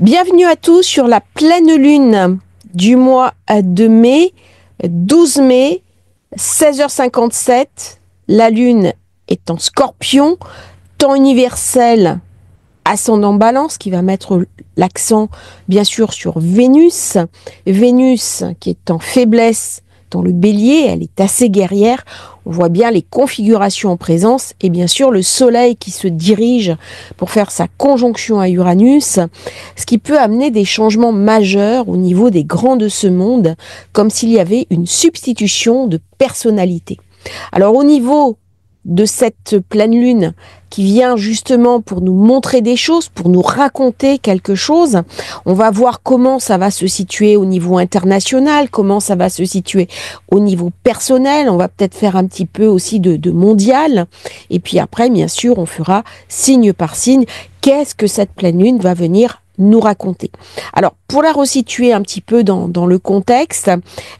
Bienvenue à tous sur la pleine lune du mois de mai, 12 mai, 16h57. La lune est en Scorpion, temps universel ascendant Balance, qui va mettre l'accent bien sûr sur Vénus. Vénus qui est en faiblesse dans le Bélier, elle est assez guerrière. On voit bien les configurations en présence et bien sûr le Soleil qui se dirige pour faire sa conjonction à Uranus, ce qui peut amener des changements majeurs au niveau des grands de ce monde, comme s'il y avait une substitution de personnalité. Alors au niveau de cette pleine lune qui vient justement pour nous montrer des choses, pour nous raconter quelque chose. On va voir comment ça va se situer au niveau international, comment ça va se situer au niveau personnel. On va peut-être faire un petit peu aussi de mondial. Et puis après, bien sûr, on fera signe par signe. Qu'est-ce que cette pleine lune va venir nous raconter? Alors, pour la resituer un petit peu dans le contexte,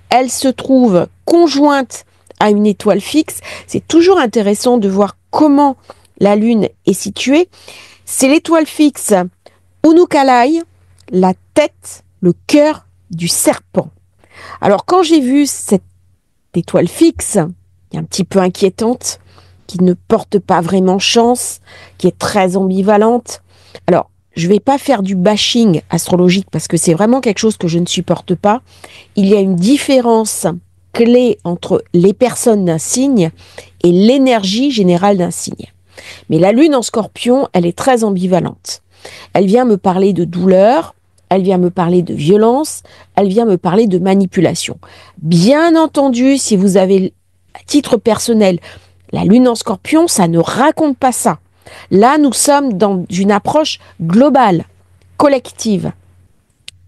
elle se trouve conjointe à une étoile fixe. C'est toujours intéressant de voir comment la lune est située. C'est l'étoile fixe Unukalai, la tête, le cœur du serpent. Alors quand j'ai vu cette étoile fixe, qui est un petit peu inquiétante, qui ne porte pas vraiment chance, qui est très ambivalente, alors je ne vais pas faire du bashing astrologique parce que c'est vraiment quelque chose que je ne supporte pas. Il y a une différence clé entre les personnes d'un signe et l'énergie générale d'un signe. Mais la lune en Scorpion, elle est très ambivalente. Elle vient me parler de douleur, elle vient me parler de violence, elle vient me parler de manipulation. Bien entendu, si vous avez à titre personnel la lune en Scorpion, ça ne raconte pas ça. Là, nous sommes dans une approche globale, collective,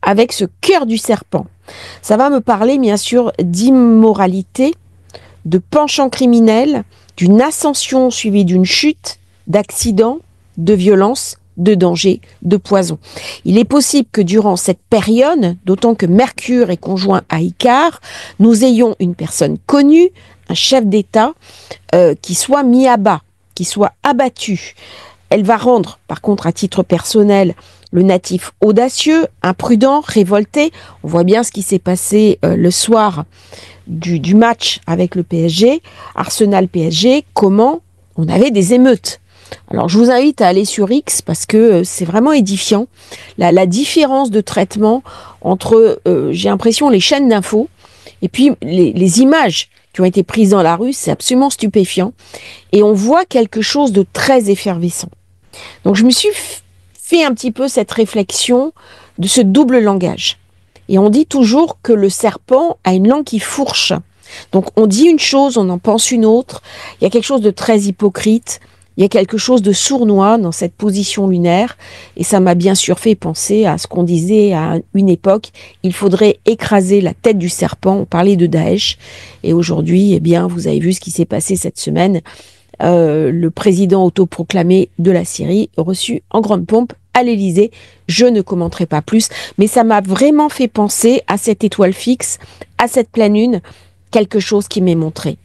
avec ce cœur du serpent. Ça va me parler bien sûr d'immoralité, de penchant criminel, d'une ascension suivie d'une chute, d'accident, de violence, de danger, de poison. Il est possible que durant cette période, d'autant que Mercure est conjoint à Icare, nous ayons une personne connue, un chef d'État, qui soit mis à bas, qui soit abattu. Elle va rendre, par contre, à titre personnel, le natif audacieux, imprudent, révolté. On voit bien ce qui s'est passé le soir du match avec le PSG, Arsenal-PSG, comment on avait des émeutes. Alors je vous invite à aller sur X parce que c'est vraiment édifiant. La différence de traitement entre, j'ai l'impression, les chaînes d'infos et puis les images qui ont été prises dans la rue, c'est absolument stupéfiant. Et on voit quelque chose de très effervescent. Donc je me suis fait un petit peu cette réflexion de ce double langage. Et on dit toujours que le serpent a une langue qui fourche. Donc on dit une chose, on en pense une autre. Il y a quelque chose de très hypocrite. Il y a quelque chose de sournois dans cette position lunaire. Et ça m'a bien sûr fait penser à ce qu'on disait à une époque. Il faudrait écraser la tête du serpent. On parlait de Daesh. Et aujourd'hui, eh bien, vous avez vu ce qui s'est passé cette semaine. Le président autoproclamé de la Syrie, reçu en grande pompe à l'Élysée. Je ne commenterai pas plus, mais ça m'a vraiment fait penser à cette étoile fixe, à cette pleine lune, quelque chose qui m'est montré.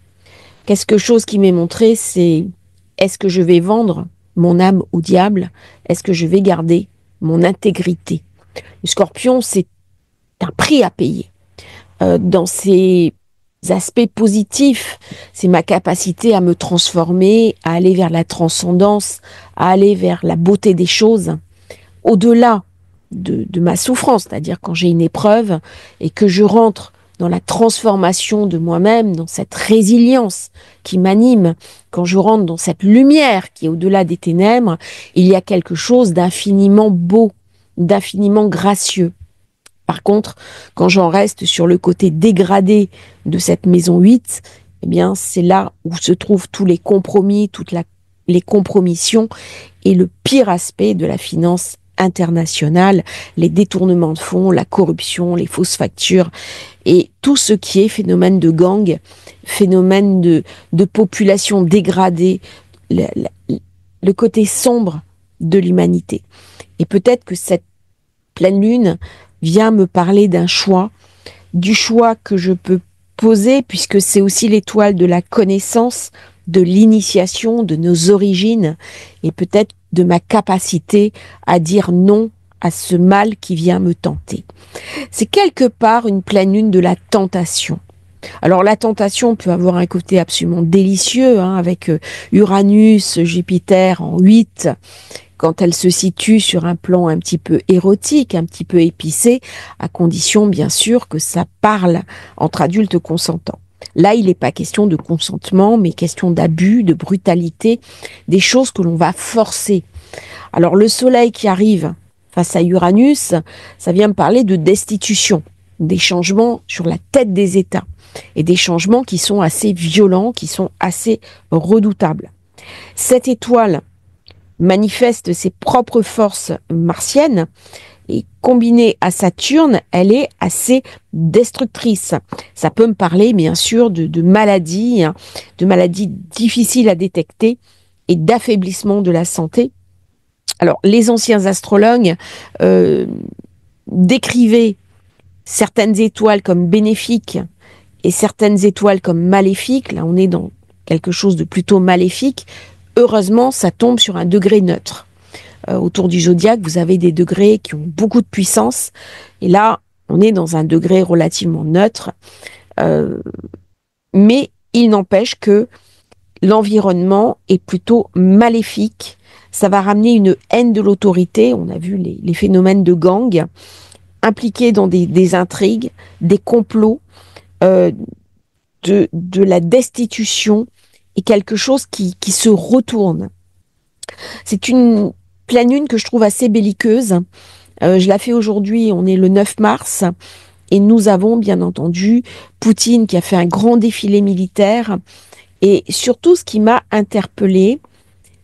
Quelque chose qui m'est montré, c'est est-ce que je vais vendre mon âme au diable? Est-ce que je vais garder mon intégrité? Le Scorpion, c'est un prix à payer. Dans ses aspects positifs, c'est ma capacité à me transformer, à aller vers la transcendance, à aller vers la beauté des choses, au-delà de ma souffrance, c'est-à-dire quand j'ai une épreuve et que je rentre dans la transformation de moi-même, dans cette résilience qui m'anime, quand je rentre dans cette lumière qui est au-delà des ténèbres, il y a quelque chose d'infiniment beau, d'infiniment gracieux. Par contre, quand j'en reste sur le côté dégradé de cette maison 8, eh bien, c'est là où se trouvent tous les compromis, les compromissions et le pire aspect de la finance internationale, les détournements de fonds, la corruption, les fausses factures et tout ce qui est phénomène de gang, phénomène de population dégradée, le côté sombre de l'humanité. Et peut-être que cette pleine lune vient me parler d'un choix, du choix que je peux poser, puisque c'est aussi l'étoile de la connaissance, de l'initiation, de nos origines, et peut-être de ma capacité à dire non à ce mal qui vient me tenter. C'est quelque part une pleine lune de la tentation. Alors la tentation peut avoir un côté absolument délicieux, avec Uranus, Jupiter en 8, quand elle se situe sur un plan un petit peu érotique, un petit peu épicé, à condition bien sûr que ça parle entre adultes consentants. Là, il n'est pas question de consentement, mais question d'abus, de brutalité, des choses que l'on va forcer. Alors le soleil qui arrive face à Uranus, ça vient me parler de destitution, des changements sur la tête des États, et des changements qui sont assez violents, qui sont assez redoutables. Cette étoile manifeste ses propres forces martiennes, et combinée à Saturne, elle est assez destructrice. Ça peut me parler bien sûr de maladies, de maladies difficiles à détecter et d'affaiblissement de la santé. Alors, les anciens astrologues décrivaient certaines étoiles comme bénéfiques et certaines étoiles comme maléfiques. Là, on est dans quelque chose de plutôt maléfique. Heureusement, ça tombe sur un degré neutre. Autour du zodiaque, vous avez des degrés qui ont beaucoup de puissance. Et là, on est dans un degré relativement neutre. Mais il n'empêche que l'environnement est plutôt maléfique. Ça va ramener une haine de l'autorité. On a vu les phénomènes de gang impliqués dans des intrigues, des complots, de la destitution et quelque chose qui se retourne. C'est une pleine lune que je trouve assez belliqueuse. Je la fais aujourd'hui, on est le 9 mars, et nous avons bien entendu Poutine qui a fait un grand défilé militaire. Et surtout, ce qui m'a interpellée,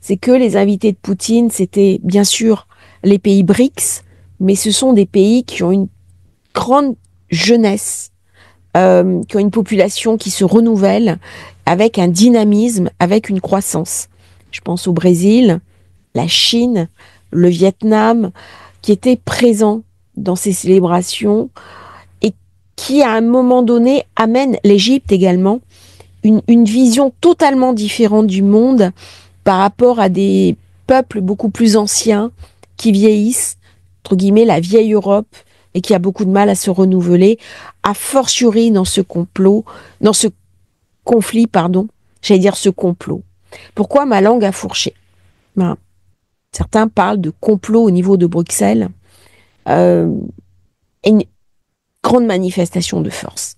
c'est que les invités de Poutine, c'était bien sûr les pays BRICS, mais ce sont des pays qui ont une grande jeunesse, qui ont une population qui se renouvelle, avec un dynamisme, avec une croissance. Je pense au Brésil, la Chine, le Vietnam, qui étaient présents dans ces célébrations et qui, à un moment donné, amènent l'Égypte également, une vision totalement différente du monde par rapport à des peuples beaucoup plus anciens qui vieillissent, entre guillemets, la vieille Europe, et qui a beaucoup de mal à se renouveler, a fortiori dans ce conflit, j'allais dire ce complot. Pourquoi ma langue a fourché? Ben, certains parlent de complot au niveau de Bruxelles, et une grande manifestation de force.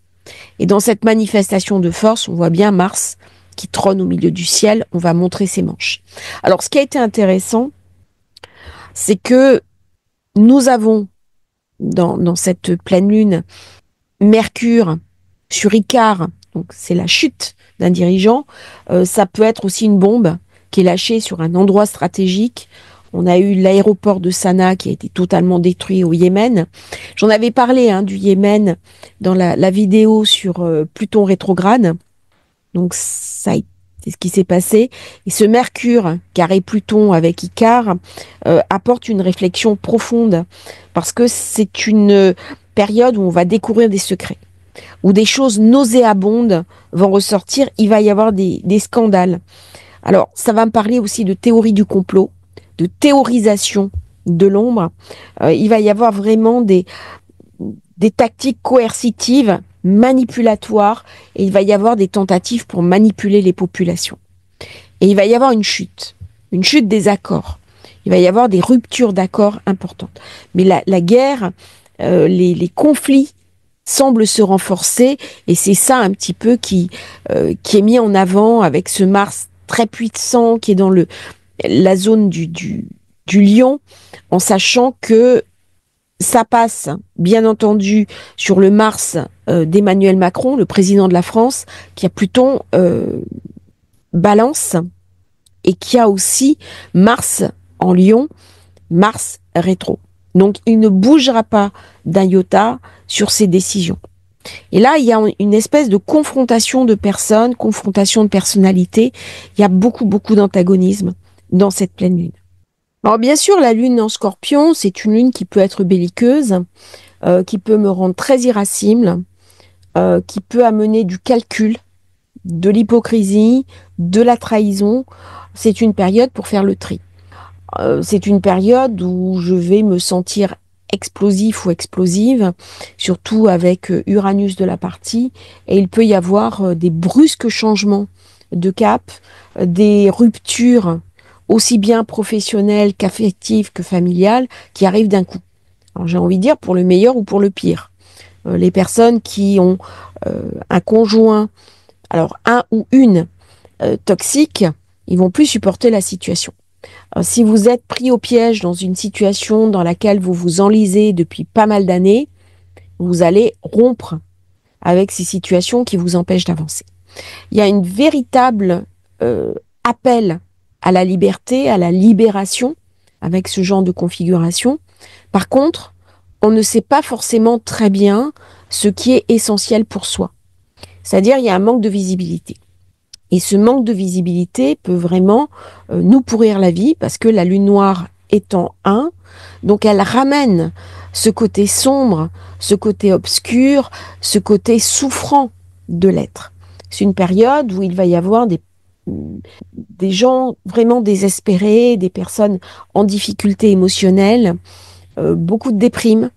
Et dans cette manifestation de force, on voit bien Mars qui trône au milieu du ciel, on va montrer ses manches. Alors, ce qui a été intéressant, c'est que nous avons, dans cette pleine lune, Mercure sur Icare, donc c'est la chute d'un dirigeant. Ça peut être aussi une bombe qui est lâchée sur un endroit stratégique. On a eu l'aéroport de Sanaa qui a été totalement détruit au Yémen. J'en avais parlé du Yémen dans la vidéo sur Pluton rétrograde. Donc ça, c'est ce qui s'est passé. Et ce Mercure, carré Pluton avec Icare, apporte une réflexion profonde parce que c'est une période où on va découvrir des secrets, où des choses nauséabondes vont ressortir. Il va y avoir des scandales. Alors, ça va me parler aussi de théorie du complot, de théorisation de l'ombre. Il va y avoir vraiment des tactiques coercitives, manipulatoires, et il va y avoir des tentatives pour manipuler les populations. Et il va y avoir une chute des accords. Il va y avoir des ruptures d'accords importantes. Mais la guerre, les conflits semblent se renforcer, et c'est ça un petit peu qui est mis en avant avec ce Mars très puissant qui est dans la zone du lion, en sachant que ça passe, bien entendu, sur le Mars d'Emmanuel Macron, le président de la France, qui a Pluton Balance, et qui a aussi Mars en Lion, Mars rétro. Donc, il ne bougera pas d'un iota sur ses décisions. Et là, il y a une espèce de confrontation de personnes, confrontation de personnalités. Il y a beaucoup, beaucoup d'antagonisme dans cette pleine lune. Alors bien sûr, la lune en Scorpion, c'est une lune qui peut être belliqueuse, qui peut me rendre très irascible, qui peut amener du calcul, de l'hypocrisie, de la trahison. C'est une période pour faire le tri. c'est une période où je vais me sentir explosif ou explosive, surtout avec Uranus de la partie, et il peut y avoir des brusques changements de cap, des ruptures aussi bien professionnelles qu'affectives que familiales qui arrivent d'un coup. Alors j'ai envie de dire pour le meilleur ou pour le pire. Les personnes qui ont un conjoint, alors un ou une toxique, ils vont plus supporter la situation. Si vous êtes pris au piège dans une situation dans laquelle vous vous enlisez depuis pas mal d'années, vous allez rompre avec ces situations qui vous empêchent d'avancer. Il y a une véritable appel à la liberté, à la libération avec ce genre de configuration. Par contre, on ne sait pas forcément très bien ce qui est essentiel pour soi. C'est-à-dire, il y a un manque de visibilité. Et ce manque de visibilité peut vraiment nous pourrir la vie parce que la lune noire étant 1, donc elle ramène ce côté sombre, ce côté obscur, ce côté souffrant de l'être. C'est une période où il va y avoir des gens vraiment désespérés, des personnes en difficulté émotionnelle, beaucoup de déprime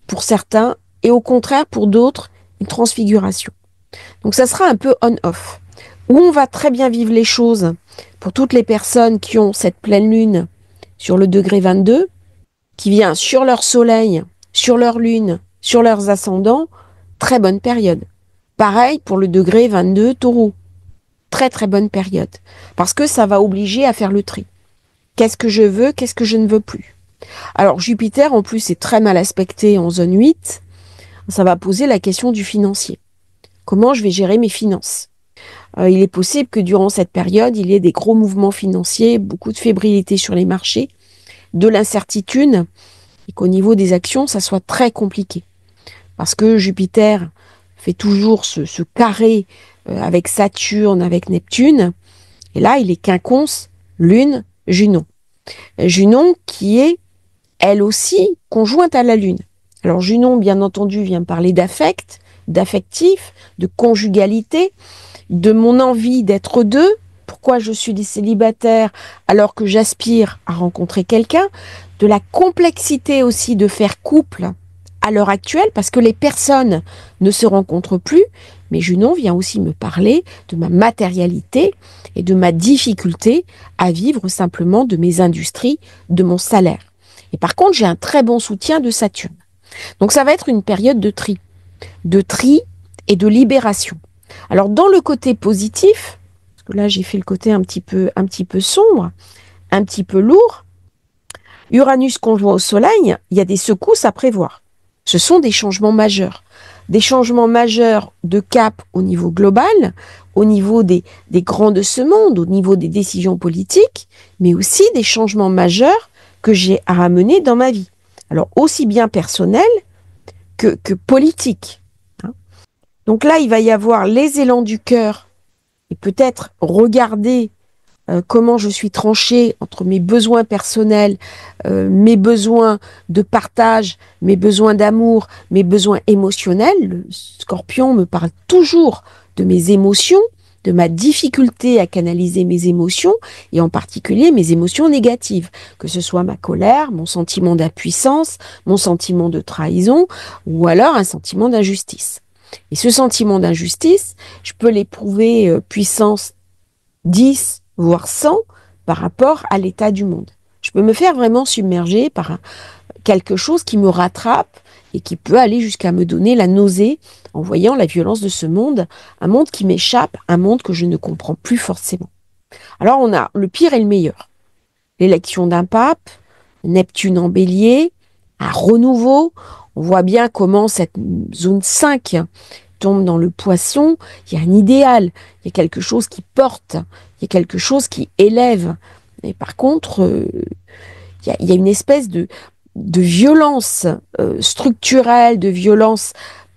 pour certains et au contraire pour d'autres, une transfiguration. Donc ça sera un peu on-off. Où on va très bien vivre les choses pour toutes les personnes qui ont cette pleine lune sur le degré 22, qui vient sur leur soleil, sur leur lune, sur leurs ascendants, très bonne période. Pareil pour le degré 22 taureau, très très bonne période. Parce que ça va obliger à faire le tri. Qu'est-ce que je veux, qu'est-ce que je ne veux plus. Alors Jupiter en plus est très mal aspecté en zone 8, ça va poser la question du financier. Comment je vais gérer mes finances ? Il est possible que durant cette période, il y ait des gros mouvements financiers, beaucoup de fébrilité sur les marchés, de l'incertitude, et qu'au niveau des actions, ça soit très compliqué. Parce que Jupiter fait toujours ce carré avec Saturne, avec Neptune, et là, il est quinconce, Lune, Junon. Junon qui est, elle aussi, conjointe à la Lune. Alors Junon, bien entendu, vient parler d'affect, d'affectif, de conjugalité, de mon envie d'être deux, pourquoi je suis célibataire alors que j'aspire à rencontrer quelqu'un, de la complexité aussi de faire couple à l'heure actuelle, parce que les personnes ne se rencontrent plus, mais Junon vient aussi me parler de ma matérialité et de ma difficulté à vivre simplement de mes industries, de mon salaire. Et par contre, j'ai un très bon soutien de Saturne. Donc ça va être une période de tri et de libération. Alors dans le côté positif, parce que là j'ai fait le côté un petit peu sombre, un petit peu lourd, Uranus conjoint au Soleil, il y a des secousses à prévoir. Ce sont des changements majeurs. Des changements majeurs de cap au niveau global, au niveau des grands de ce monde, au niveau des décisions politiques, mais aussi des changements majeurs que j'ai à ramener dans ma vie. Alors aussi bien personnel que politique. Donc là, il va y avoir les élans du cœur et peut-être regarder comment je suis tranchée entre mes besoins personnels, mes besoins de partage, mes besoins d'amour, mes besoins émotionnels. Le Scorpion me parle toujours de mes émotions, de ma difficulté à canaliser mes émotions et en particulier mes émotions négatives, que ce soit ma colère, mon sentiment d'impuissance, mon sentiment de trahison ou alors un sentiment d'injustice. Et ce sentiment d'injustice, je peux l'éprouver puissance 10, voire 100 par rapport à l'état du monde. Je peux me faire vraiment submerger par quelque chose qui me rattrape et qui peut aller jusqu'à me donner la nausée en voyant la violence de ce monde, un monde qui m'échappe, un monde que je ne comprends plus forcément. Alors on a le pire et le meilleur. L'élection d'un pape, Neptune en bélier, un renouveau. On voit bien comment cette zone 5 tombe dans le poisson. Il y a un idéal, il y a quelque chose qui porte, il y a quelque chose qui élève. Et par contre, il y a une espèce de violence structurelle, de violence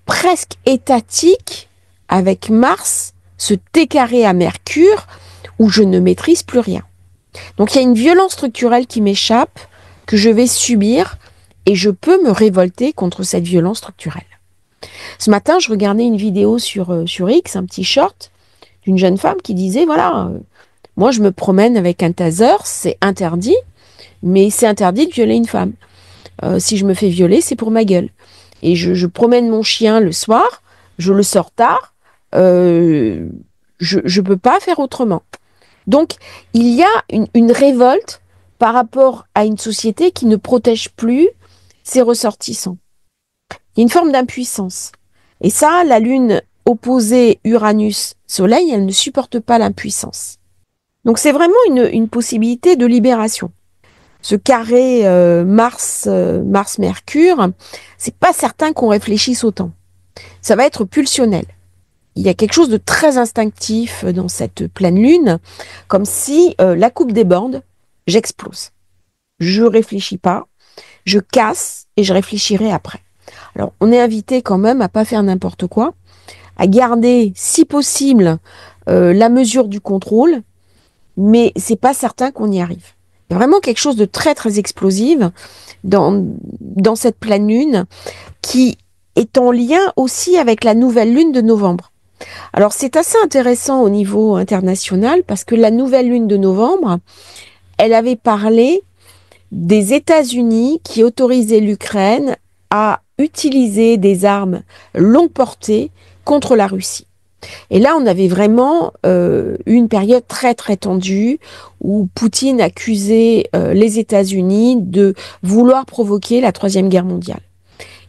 presque étatique avec Mars, ce T carré à Mercure, où je ne maîtrise plus rien. Donc il y a une violence structurelle qui m'échappe, que je vais subir, et je peux me révolter contre cette violence structurelle. Ce matin, je regardais une vidéo sur X, un petit short, d'une jeune femme qui disait, voilà, moi je me promène avec un taser, c'est interdit, Mais c'est interdit de violer une femme. Si je me fais violer, c'est pour ma gueule. Et je promène mon chien le soir, je le sors tard, je ne peux pas faire autrement. Donc, il y a une révolte par rapport à une société qui ne protège plus ses ressortissants. Il y a une forme d'impuissance. Et ça, la Lune opposée Uranus-Soleil, elle ne supporte pas l'impuissance. Donc, c'est vraiment une possibilité de libération. Ce carré Mars-Mercure, c'est pas certain qu'on réfléchisse autant. Ça va être pulsionnel. Il y a quelque chose de très instinctif dans cette pleine lune, comme si la coupe déborde, j'explose. Je réfléchis pas, je casse et je réfléchirai après. Alors, on est invité quand même à pas faire n'importe quoi, à garder, si possible, la mesure du contrôle, mais c'est pas certain qu'on y arrive. Il y a vraiment quelque chose de très très explosif dans cette pleine lune qui est en lien aussi avec la nouvelle lune de novembre. Alors c'est assez intéressant au niveau international parce que la nouvelle lune de novembre, elle avait parlé des États-Unis qui autorisaient l'Ukraine à utiliser des armes longue portée contre la Russie. Et là, on avait vraiment une période très très tendue où Poutine accusait les États-Unis de vouloir provoquer la Troisième Guerre mondiale.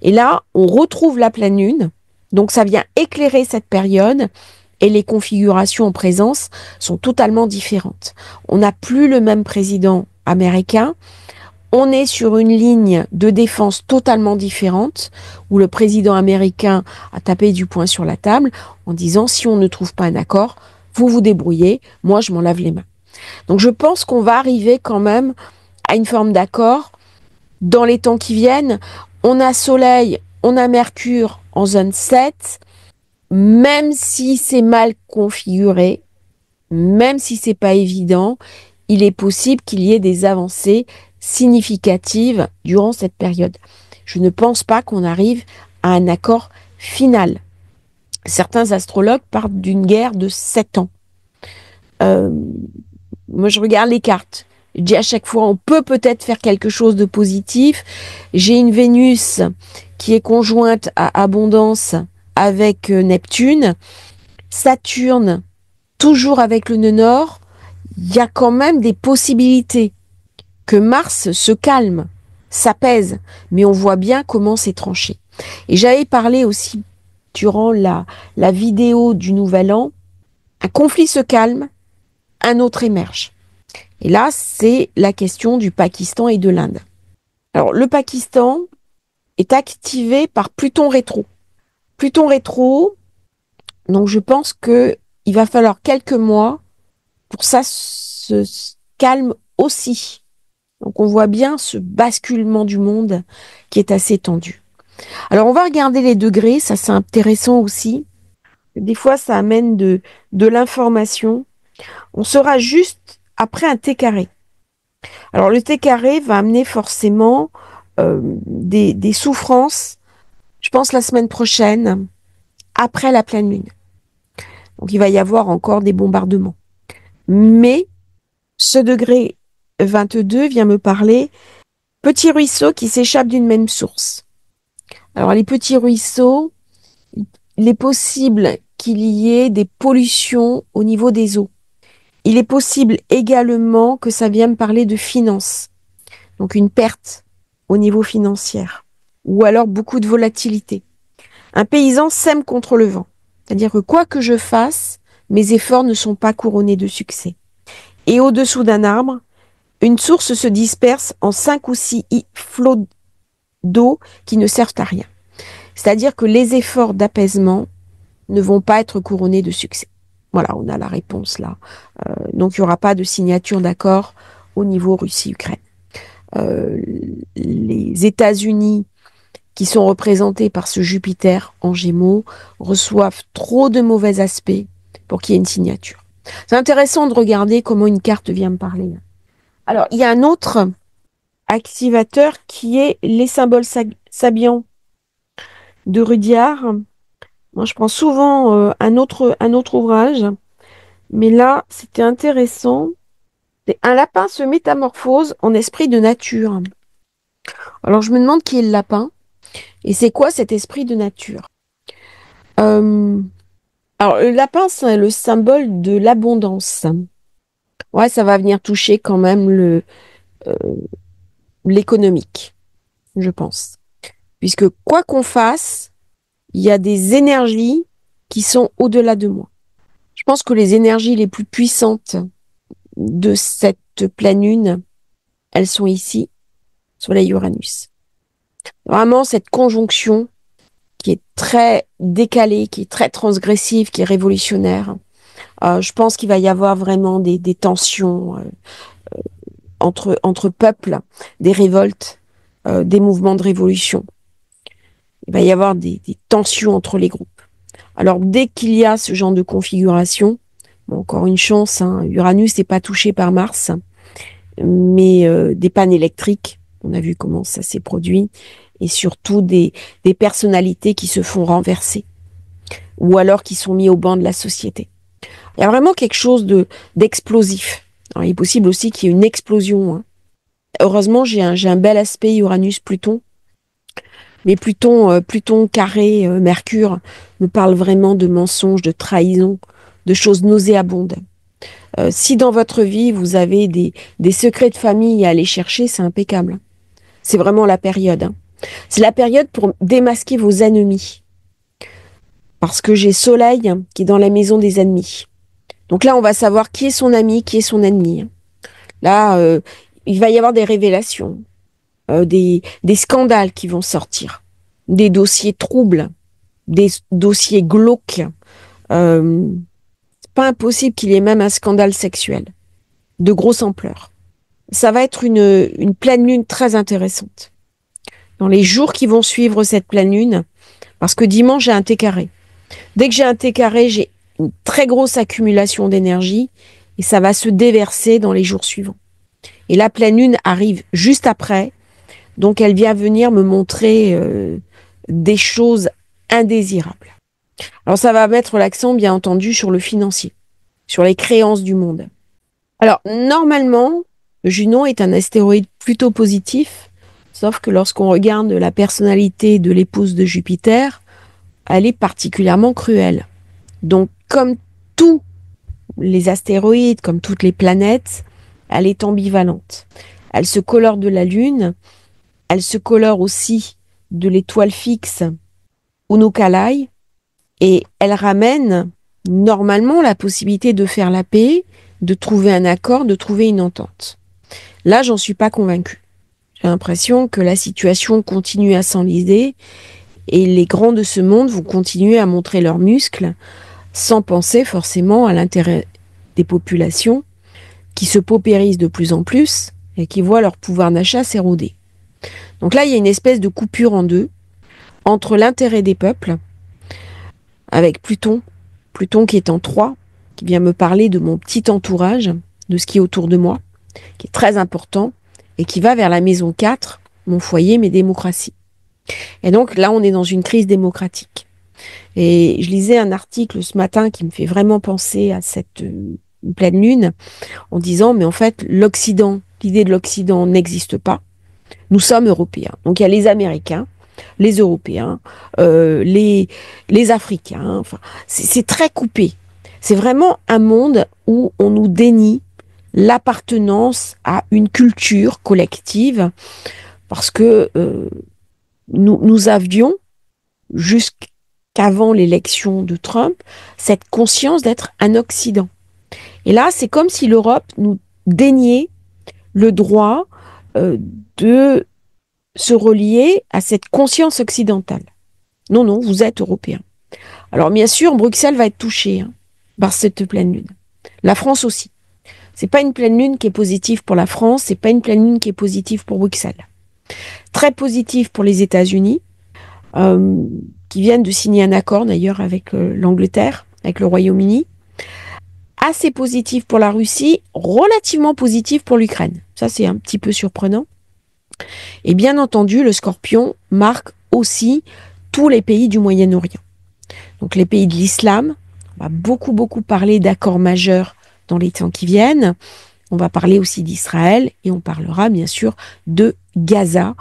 Et là, on retrouve la pleine lune, donc ça vient éclairer cette période et les configurations en présence sont totalement différentes. On n'a plus le même président américain, on est sur une ligne de défense totalement différente où le président américain a tapé du poing sur la table en disant si on ne trouve pas un accord, vous vous débrouillez, moi je m'en lave les mains. Donc je pense qu'on va arriver quand même à une forme d'accord dans les temps qui viennent. On a Soleil, on a Mercure en zone 7, même si c'est mal configuré, même si c'est pas évident, il est possible qu'il y ait des avancées significatives durant cette période. Je ne pense pas qu'on arrive à un accord final. Certains astrologues parlent d'une guerre de 7 ans. Moi, je regarde les cartes. Je dis à chaque fois, on peut peut-être faire quelque chose de positif. J'ai une Vénus qui est conjointe à Abondance avec Neptune. Saturne, toujours avec le nœud nord. Il y a quand même des possibilités que Mars se calme, s'apaise, mais on voit bien comment c'est tranché. Et j'avais parlé aussi durant la vidéo du Nouvel An, un conflit se calme, un autre émerge. Et là, c'est la question du Pakistan et de l'Inde. Alors, le Pakistan est activé par Pluton rétro. Pluton rétro, donc je pense que il va falloir quelques mois pour ça se calme aussi. Donc on voit bien ce basculement du monde qui est assez tendu. Alors on va regarder les degrés, ça c'est intéressant aussi. Des fois ça amène de l'information. On sera juste après un T carré. Alors le T carré va amener forcément des souffrances, je pense la semaine prochaine, après la pleine lune. Donc il va y avoir encore des bombardements. Mais ce degré 22 vient me parler petit ruisseau qui s'échappe d'une même source. Alors les petits ruisseaux, il est possible qu'il y ait des pollutions au niveau des eaux. Il est possible également que ça vienne me parler de finances, donc une perte au niveau financier, ou alors beaucoup de volatilité. Un paysan sème contre le vent, c'est-à-dire que quoi que je fasse, mes efforts ne sont pas couronnés de succès. Et au-dessous d'un arbre, une source se disperse en 5 ou 6 flots d'eau qui ne servent à rien. C'est-à-dire que les efforts d'apaisement ne vont pas être couronnés de succès. Voilà, on a la réponse là. Donc il n'y aura pas de signature d'accord au niveau Russie-Ukraine. Les États-Unis, qui sont représentés par ce Jupiter en Gémeaux, reçoivent trop de mauvais aspects pour qu'il y ait une signature. C'est intéressant de regarder comment une carte vient me parler. Alors, il y a un autre activateur qui est les symboles sabiens de Rudyard. Moi, je prends souvent un autre ouvrage, mais là, c'était intéressant Un lapin se métamorphose en esprit de nature. Alors je me demande qui est le lapin et c'est quoi cet esprit de nature. Euh, alors le lapin, c'est le symbole de l'abondance. Ouais, ça va venir toucher quand même euh, l'économique, je pense. Puisque quoi qu'on fasse, il y a des énergies qui sont au-delà de moi. Je pense que les énergies les plus puissantes de cette pleine lune, elles sont ici, Soleil-Uranus. Vraiment cette conjonction qui est très décalée, qui est très transgressive, qui est révolutionnaire. Je pense qu'il va y avoir vraiment des tensions entre peuples, des révoltes, des mouvements de révolution. Il va y avoir des tensions entre les groupes. Alors dès qu'il y a ce genre de configuration, bon, encore une chance, hein, Uranus n'est pas touché par Mars, mais des pannes électriques, on a vu comment ça s'est produit, et surtout des personnalités qui se font renverser, ou alors qui sont mis au banc de la société. Il y a vraiment quelque chose d'explosif. Alors, il est possible aussi qu'il y ait une explosion. Hein. Heureusement, j'ai un bel aspect Uranus-Pluton, mais Pluton carré Mercure me parle vraiment de mensonges, de trahison, de choses nauséabondes. Si dans votre vie, vous avez des secrets de famille à aller chercher, c'est impeccable. C'est vraiment la période. Hein. C'est la période pour démasquer vos ennemis. Parce que j'ai Soleil qui est dans la maison des ennemis. Donc là, on va savoir qui est son ami, qui est son ennemi. Là, il va y avoir des révélations, des scandales qui vont sortir, des dossiers troubles, des dossiers glauques. C'est pas impossible qu'il y ait même un scandale sexuel de grosse ampleur. Ça va être une pleine lune très intéressante. Dans les jours qui vont suivre cette pleine lune, parce que dimanche, j'ai un T carré. Dès que j'ai un T carré, j'ai une très grosse accumulation d'énergie et ça va se déverser dans les jours suivants. Et la pleine lune arrive juste après, donc elle vient venir me montrer des choses indésirables. Alors ça va mettre l'accent, bien entendu, sur le financier, sur les créances du monde. Alors normalement, Junon est un astéroïde plutôt positif, sauf que lorsqu'on regarde la personnalité de l'épouse de Jupiter, elle est particulièrement cruelle. Donc comme tous les astéroïdes, comme toutes les planètes, elle est ambivalente. Elle se colore de la Lune, elle se colore aussi de l'étoile fixe Unukalai, et elle ramène normalement la possibilité de faire la paix, de trouver un accord, de trouver une entente. Là, j'en suis pas convaincue. J'ai l'impression que la situation continue à s'enliser et les grands de ce monde vont continuer à montrer leurs muscles sans penser forcément à l'intérêt des populations qui se paupérisent de plus en plus et qui voient leur pouvoir d'achat s'éroder. Donc là, il y a une espèce de coupure en deux entre l'intérêt des peuples, avec Pluton qui est en 3, qui vient me parler de mon petit entourage, de ce qui est autour de moi, qui est très important, et qui va vers la maison 4, mon foyer, mes démocraties. Et donc là, on est dans une crise démocratique. Et je lisais un article ce matin qui me fait vraiment penser à cette pleine lune, en disant, mais en fait, l'idée de l'Occident n'existe pas. Nous sommes Européens. Donc il y a les Américains, les Européens, les Africains. Enfin, c'est très coupé. C'est vraiment un monde où on nous dénie l'appartenance à une culture collective parce que nous avions, jusqu'avant l'élection de Trump, cette conscience d'être un Occident. Et là, c'est comme si l'Europe nous déniait le droit de se relier à cette conscience occidentale. Non, non, vous êtes européen. Alors bien sûr, Bruxelles va être touchée par cette pleine lune. La France aussi. C'est pas une pleine lune qui est positive pour la France, c'est pas une pleine lune qui est positive pour Bruxelles. Très positive pour les États-Unis, qui viennent de signer un accord d'ailleurs avec l'Angleterre, avec le Royaume-Uni. Assez positive pour la Russie, relativement positive pour l'Ukraine. Ça, c'est un petit peu surprenant. Et bien entendu, le Scorpion marque aussi tous les pays du Moyen-Orient. Donc les pays de l'islam, on va beaucoup parler d'accords majeurs dans les temps qui viennent. On va parler aussi d'Israël et on parlera bien sûr de Gaza,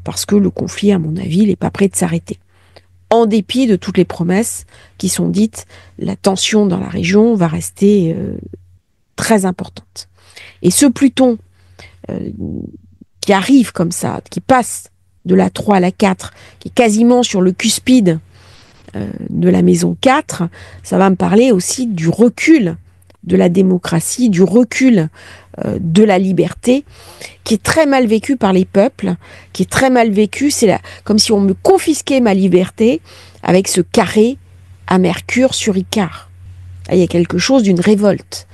parce que le conflit, à mon avis, il n'est pas prêt de s'arrêter. En dépit de toutes les promesses qui sont dites, la tension dans la région va rester très importante. Et ce Pluton qui arrive comme ça, qui passe de la 3 à la 4, qui est quasiment sur le cuspide de la maison 4, ça va me parler aussi du recul de la démocratie, du recul de la liberté, qui est très mal vécu par les peuples, qui est très mal vécu, comme si on me confisquait ma liberté avec ce carré à Mercure sur Icare. Là, il y a quelque chose d'une révolte.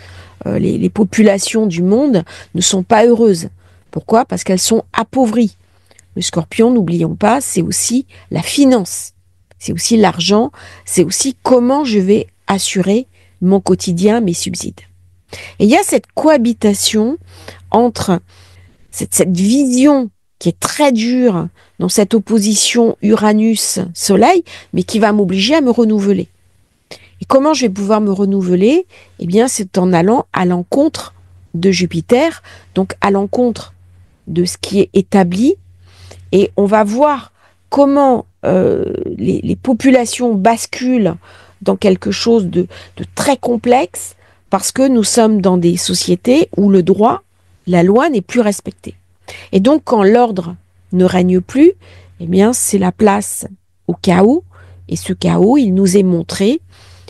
Les populations du monde ne sont pas heureuses. Pourquoi? Parce qu'elles sont appauvries. Le Scorpion, n'oublions pas, c'est aussi la finance, c'est aussi l'argent, c'est aussi comment je vais assurer mon quotidien, mes subsides. Et il y a cette cohabitation entre cette vision qui est très dure dans cette opposition Uranus-Soleil, mais qui va m'obliger à me renouveler. Et comment je vais pouvoir me renouveler? Eh bien, c'est en allant à l'encontre de Jupiter, donc à l'encontre de ce qui est établi, et on va voir comment les populations basculent dans quelque chose de très complexe, parce que nous sommes dans des sociétés où le droit, la loi n'est plus respectée. Et donc, quand l'ordre ne règne plus, eh bien, c'est la place au chaos, et ce chaos, il nous est montré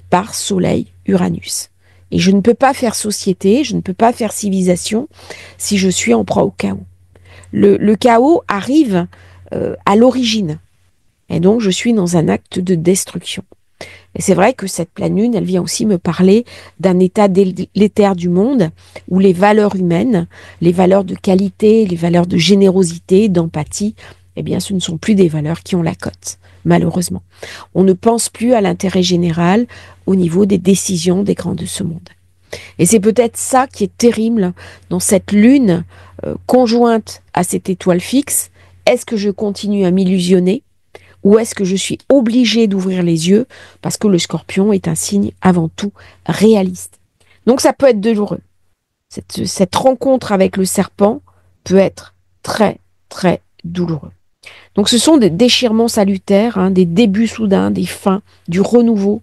par Soleil-Uranus. Et je ne peux pas faire société, je ne peux pas faire civilisation si je suis en proie au chaos. Le chaos arrive à l'origine. Et donc, je suis dans un acte de destruction. Et c'est vrai que cette pleine lune, elle vient aussi me parler d'un état délétère du monde où les valeurs humaines, les valeurs de qualité, les valeurs de générosité, d'empathie, eh bien, ce ne sont plus des valeurs qui ont la cote, malheureusement. On ne pense plus à l'intérêt général au niveau des décisions des grands de ce monde. Et c'est peut-être ça qui est terrible dans cette lune conjointe à cette étoile fixe. Est-ce que je continue à m'illusionner ou est-ce que je suis obligée d'ouvrir les yeux parce que le Scorpion est un signe avant tout réaliste. Donc ça peut être douloureux. Cette rencontre avec le serpent peut être très très douloureux. Donc ce sont des déchirements salutaires, hein, des débuts soudains, des fins, du renouveau.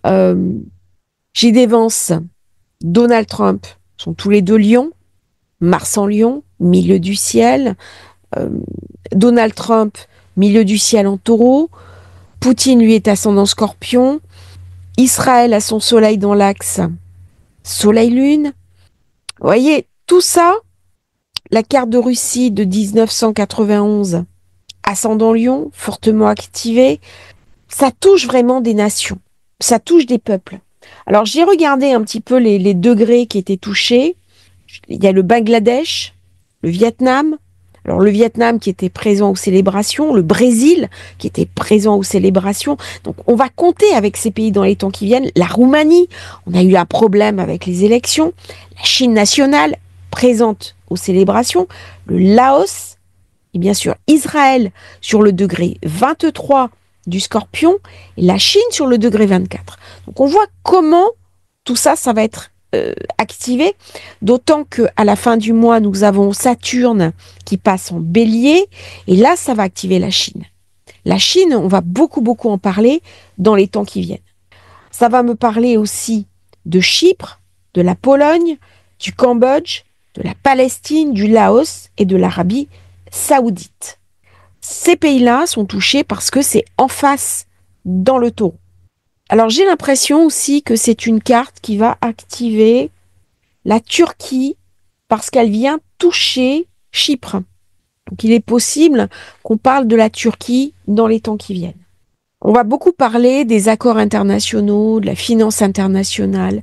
J.D. Vance, Donald Trump sont tous les deux lions. Mars en lion, milieu du ciel. Donald Trump, milieu du ciel en taureau. Poutine, lui, est ascendant Scorpion. Israël a son soleil dans l'axe Soleil-Lune. Vous voyez, tout ça, la carte de Russie de 1991, ascendant Lion, fortement activée, ça touche vraiment des nations, ça touche des peuples. Alors j'ai regardé un petit peu les degrés qui étaient touchés. Il y a le Bangladesh, le Vietnam. Alors le Vietnam qui était présent aux célébrations, le Brésil qui était présent aux célébrations. Donc on va compter avec ces pays dans les temps qui viennent. La Roumanie, on a eu un problème avec les élections. La Chine nationale, présente aux célébrations. Le Laos, et bien sûr Israël sur le degré 23 du Scorpion et la Chine sur le degré 24. Donc on voit comment tout ça, ça va être activé, d'autant que à la fin du mois, nous avons Saturne qui passe en Bélier, et là, ça va activer la Chine. La Chine, on va beaucoup en parler dans les temps qui viennent. Ça va me parler aussi de Chypre, de la Pologne, du Cambodge, de la Palestine, du Laos et de l'Arabie saoudite. Ces pays-là sont touchés parce que c'est en face dans le taureau. Alors j'ai l'impression aussi que c'est une carte qui va activer la Turquie parce qu'elle vient toucher Chypre. Donc il est possible qu'on parle de la Turquie dans les temps qui viennent. On va beaucoup parler des accords internationaux, de la finance internationale,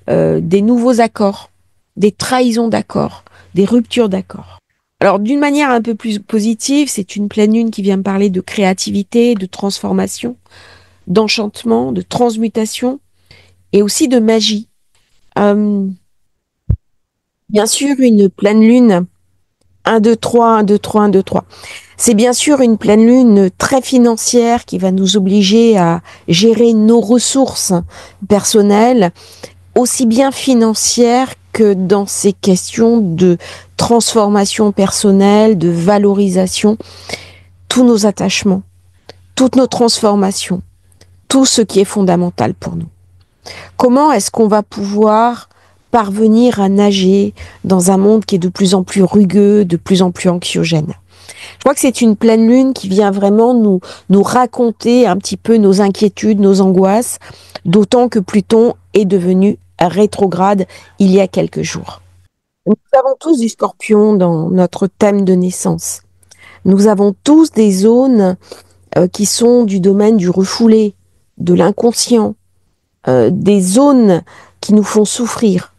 des nouveaux accords, des trahisons d'accords, des ruptures d'accords. Alors d'une manière un peu plus positive, c'est une pleine lune qui vient me parler de créativité, de transformation, d'enchantement, de transmutation et aussi de magie. Bien sûr, une pleine lune 1, 2, 3, 1, 2, 3, 1, 2, 3. C'est bien sûr une pleine lune très financière qui va nous obliger à gérer nos ressources personnelles, aussi bien financières que dans ces questions de transformation personnelle, de valorisation, tous nos attachements, toutes nos transformations, tout ce qui est fondamental pour nous. Comment est-ce qu'on va pouvoir parvenir à nager dans un monde qui est de plus en plus rugueux, de plus en plus anxiogène? Je crois que c'est une pleine lune qui vient vraiment nous raconter un petit peu nos inquiétudes, nos angoisses, d'autant que Pluton est devenu rétrograde il y a quelques jours. Nous avons tous du Scorpion dans notre thème de naissance. Nous avons tous des zones qui sont du domaine du refoulé, de l'inconscient, des zones qui nous font souffrir,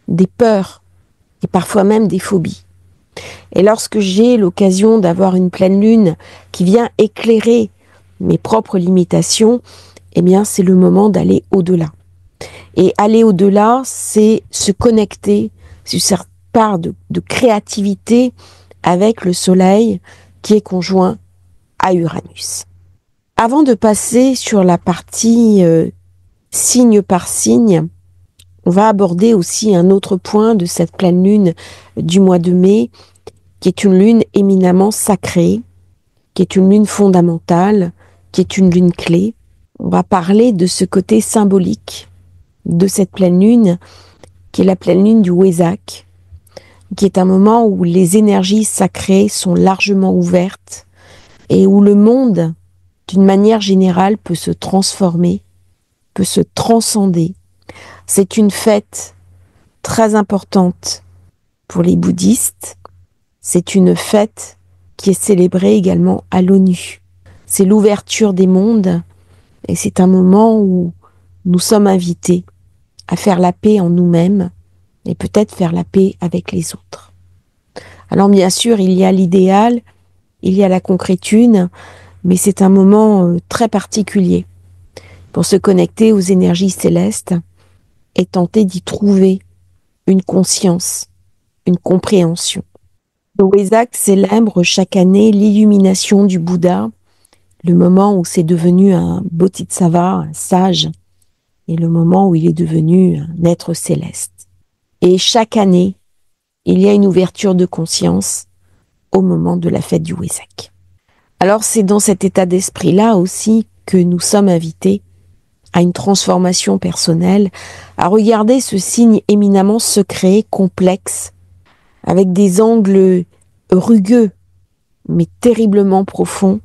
des peurs et parfois même des phobies. Et lorsque j'ai l'occasion d'avoir une pleine lune qui vient éclairer mes propres limitations, eh bien c'est le moment d'aller au-delà. Et aller au-delà, c'est se connecter sur cette part de créativité avec le soleil qui est conjoint à Uranus. Avant de passer sur la partie signe par signe, on va aborder aussi un autre point de cette pleine lune du mois de mai, qui est une lune éminemment sacrée, qui est une lune fondamentale, qui est une lune clé. On va parler de ce côté symbolique de cette pleine lune, qui est la pleine lune du Wesak, qui est un moment où les énergies sacrées sont largement ouvertes et où le monde, d'une manière générale, peut se transformer, peut se transcender. C'est une fête très importante pour les bouddhistes. C'est une fête qui est célébrée également à l'ONU. C'est l'ouverture des mondes et c'est un moment où nous sommes invités à faire la paix en nous-mêmes et peut-être faire la paix avec les autres. Alors bien sûr, il y a l'idéal, il y a la concrétude, mais c'est un moment très particulier pour se connecter aux énergies célestes et tenter d'y trouver une conscience, une compréhension. Le Wesak célèbre chaque année l'illumination du Bouddha, le moment où c'est devenu un bodhisattva, un sage, et le moment où il est devenu un être céleste. Et chaque année, il y a une ouverture de conscience au moment de la fête du Wesak. Alors c'est dans cet état d'esprit-là aussi que nous sommes invités à une transformation personnelle, à regarder ce signe éminemment secret, complexe, avec des angles rugueux, mais terriblement profonds,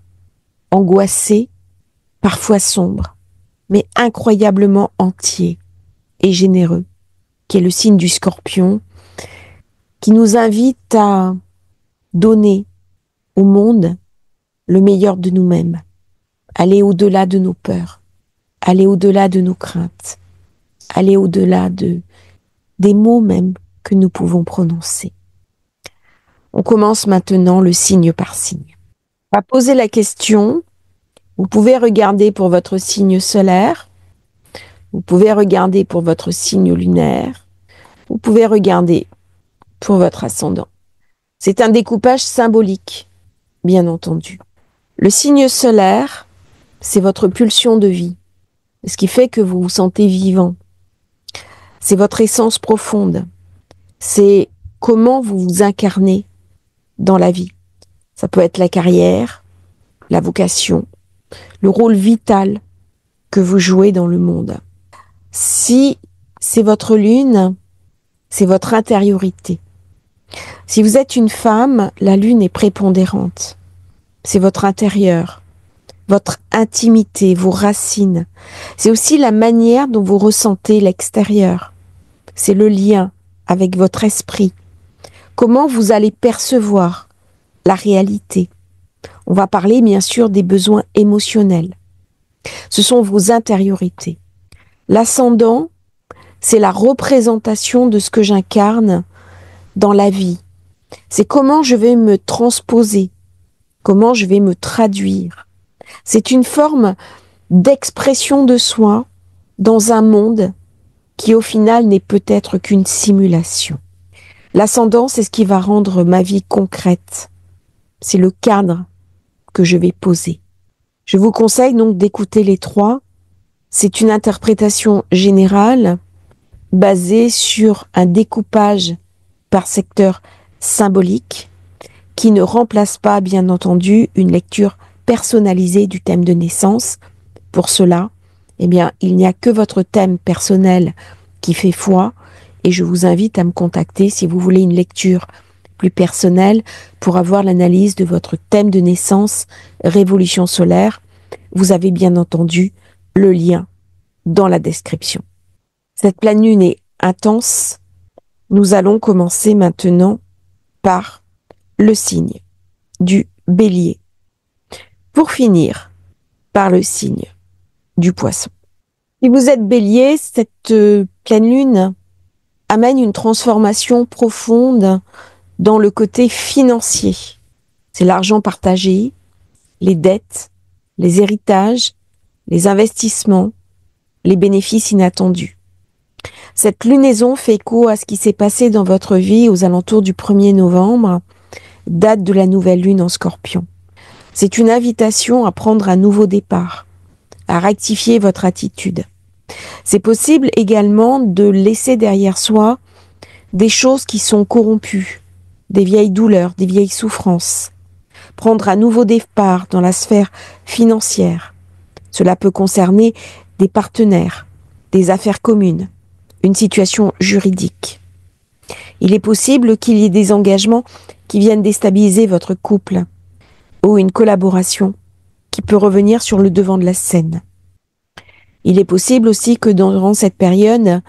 angoissés, parfois sombres, mais incroyablement entiers et généreux, qui est le signe du Scorpion, qui nous invite à donner au monde le meilleur de nous-mêmes, aller au-delà de nos peurs, aller au-delà de nos craintes, aller au-delà des mots même que nous pouvons prononcer. On commence maintenant le signe par signe. On va poser la question. Vous pouvez regarder pour votre signe solaire, vous pouvez regarder pour votre signe lunaire, vous pouvez regarder pour votre ascendant. C'est un découpage symbolique, bien entendu. Le signe solaire, c'est votre pulsion de vie, ce qui fait que vous vous sentez vivant. C'est votre essence profonde. C'est comment vous vous incarnez dans la vie. Ça peut être la carrière, la vocation, le rôle vital que vous jouez dans le monde. Si c'est votre lune, c'est votre intériorité. Si vous êtes une femme, la lune est prépondérante. C'est votre intérieur, votre intimité, vos racines. C'est aussi la manière dont vous ressentez l'extérieur. C'est le lien avec votre esprit. Comment vous allez percevoir la réalité. On va parler bien sûr des besoins émotionnels. Ce sont vos intériorités. L'ascendant, c'est la représentation de ce que j'incarne dans la vie. C'est comment je vais me transposer, comment je vais me traduire. C'est une forme d'expression de soi dans un monde qui au final n'est peut-être qu'une simulation. L'ascendant, c'est ce qui va rendre ma vie concrète. C'est le cadre que je vais poser. Je vous conseille donc d'écouter les trois. C'est une interprétation générale, basé sur un découpage par secteur symbolique qui ne remplace pas, bien entendu, une lecture personnalisée du thème de naissance. Pour cela, eh bien, il n'y a que votre thème personnel qui fait foi et je vous invite à me contacter si vous voulez une lecture plus personnelle pour avoir l'analyse de votre thème de naissance, révolution solaire. Vous avez bien entendu le lien dans la description. Cette pleine lune est intense. Nous allons commencer maintenant par le signe du Bélier, pour finir par le signe du Poisson. Si vous êtes Bélier, cette pleine lune amène une transformation profonde dans le côté financier. C'est l'argent partagé, les dettes, les héritages, les investissements, les bénéfices inattendus. Cette lunaison fait écho à ce qui s'est passé dans votre vie aux alentours du 1er novembre, date de la nouvelle lune en Scorpion. C'est une invitation à prendre un nouveau départ, à rectifier votre attitude. C'est possible également de laisser derrière soi des choses qui sont corrompues, des vieilles douleurs, des vieilles souffrances. Prendre un nouveau départ dans la sphère financière. Cela peut concerner des partenaires, des affaires communes, une situation juridique. Il est possible qu'il y ait des engagements qui viennent déstabiliser votre couple ou une collaboration qui peut revenir sur le devant de la scène. Il est possible aussi que durant cette période,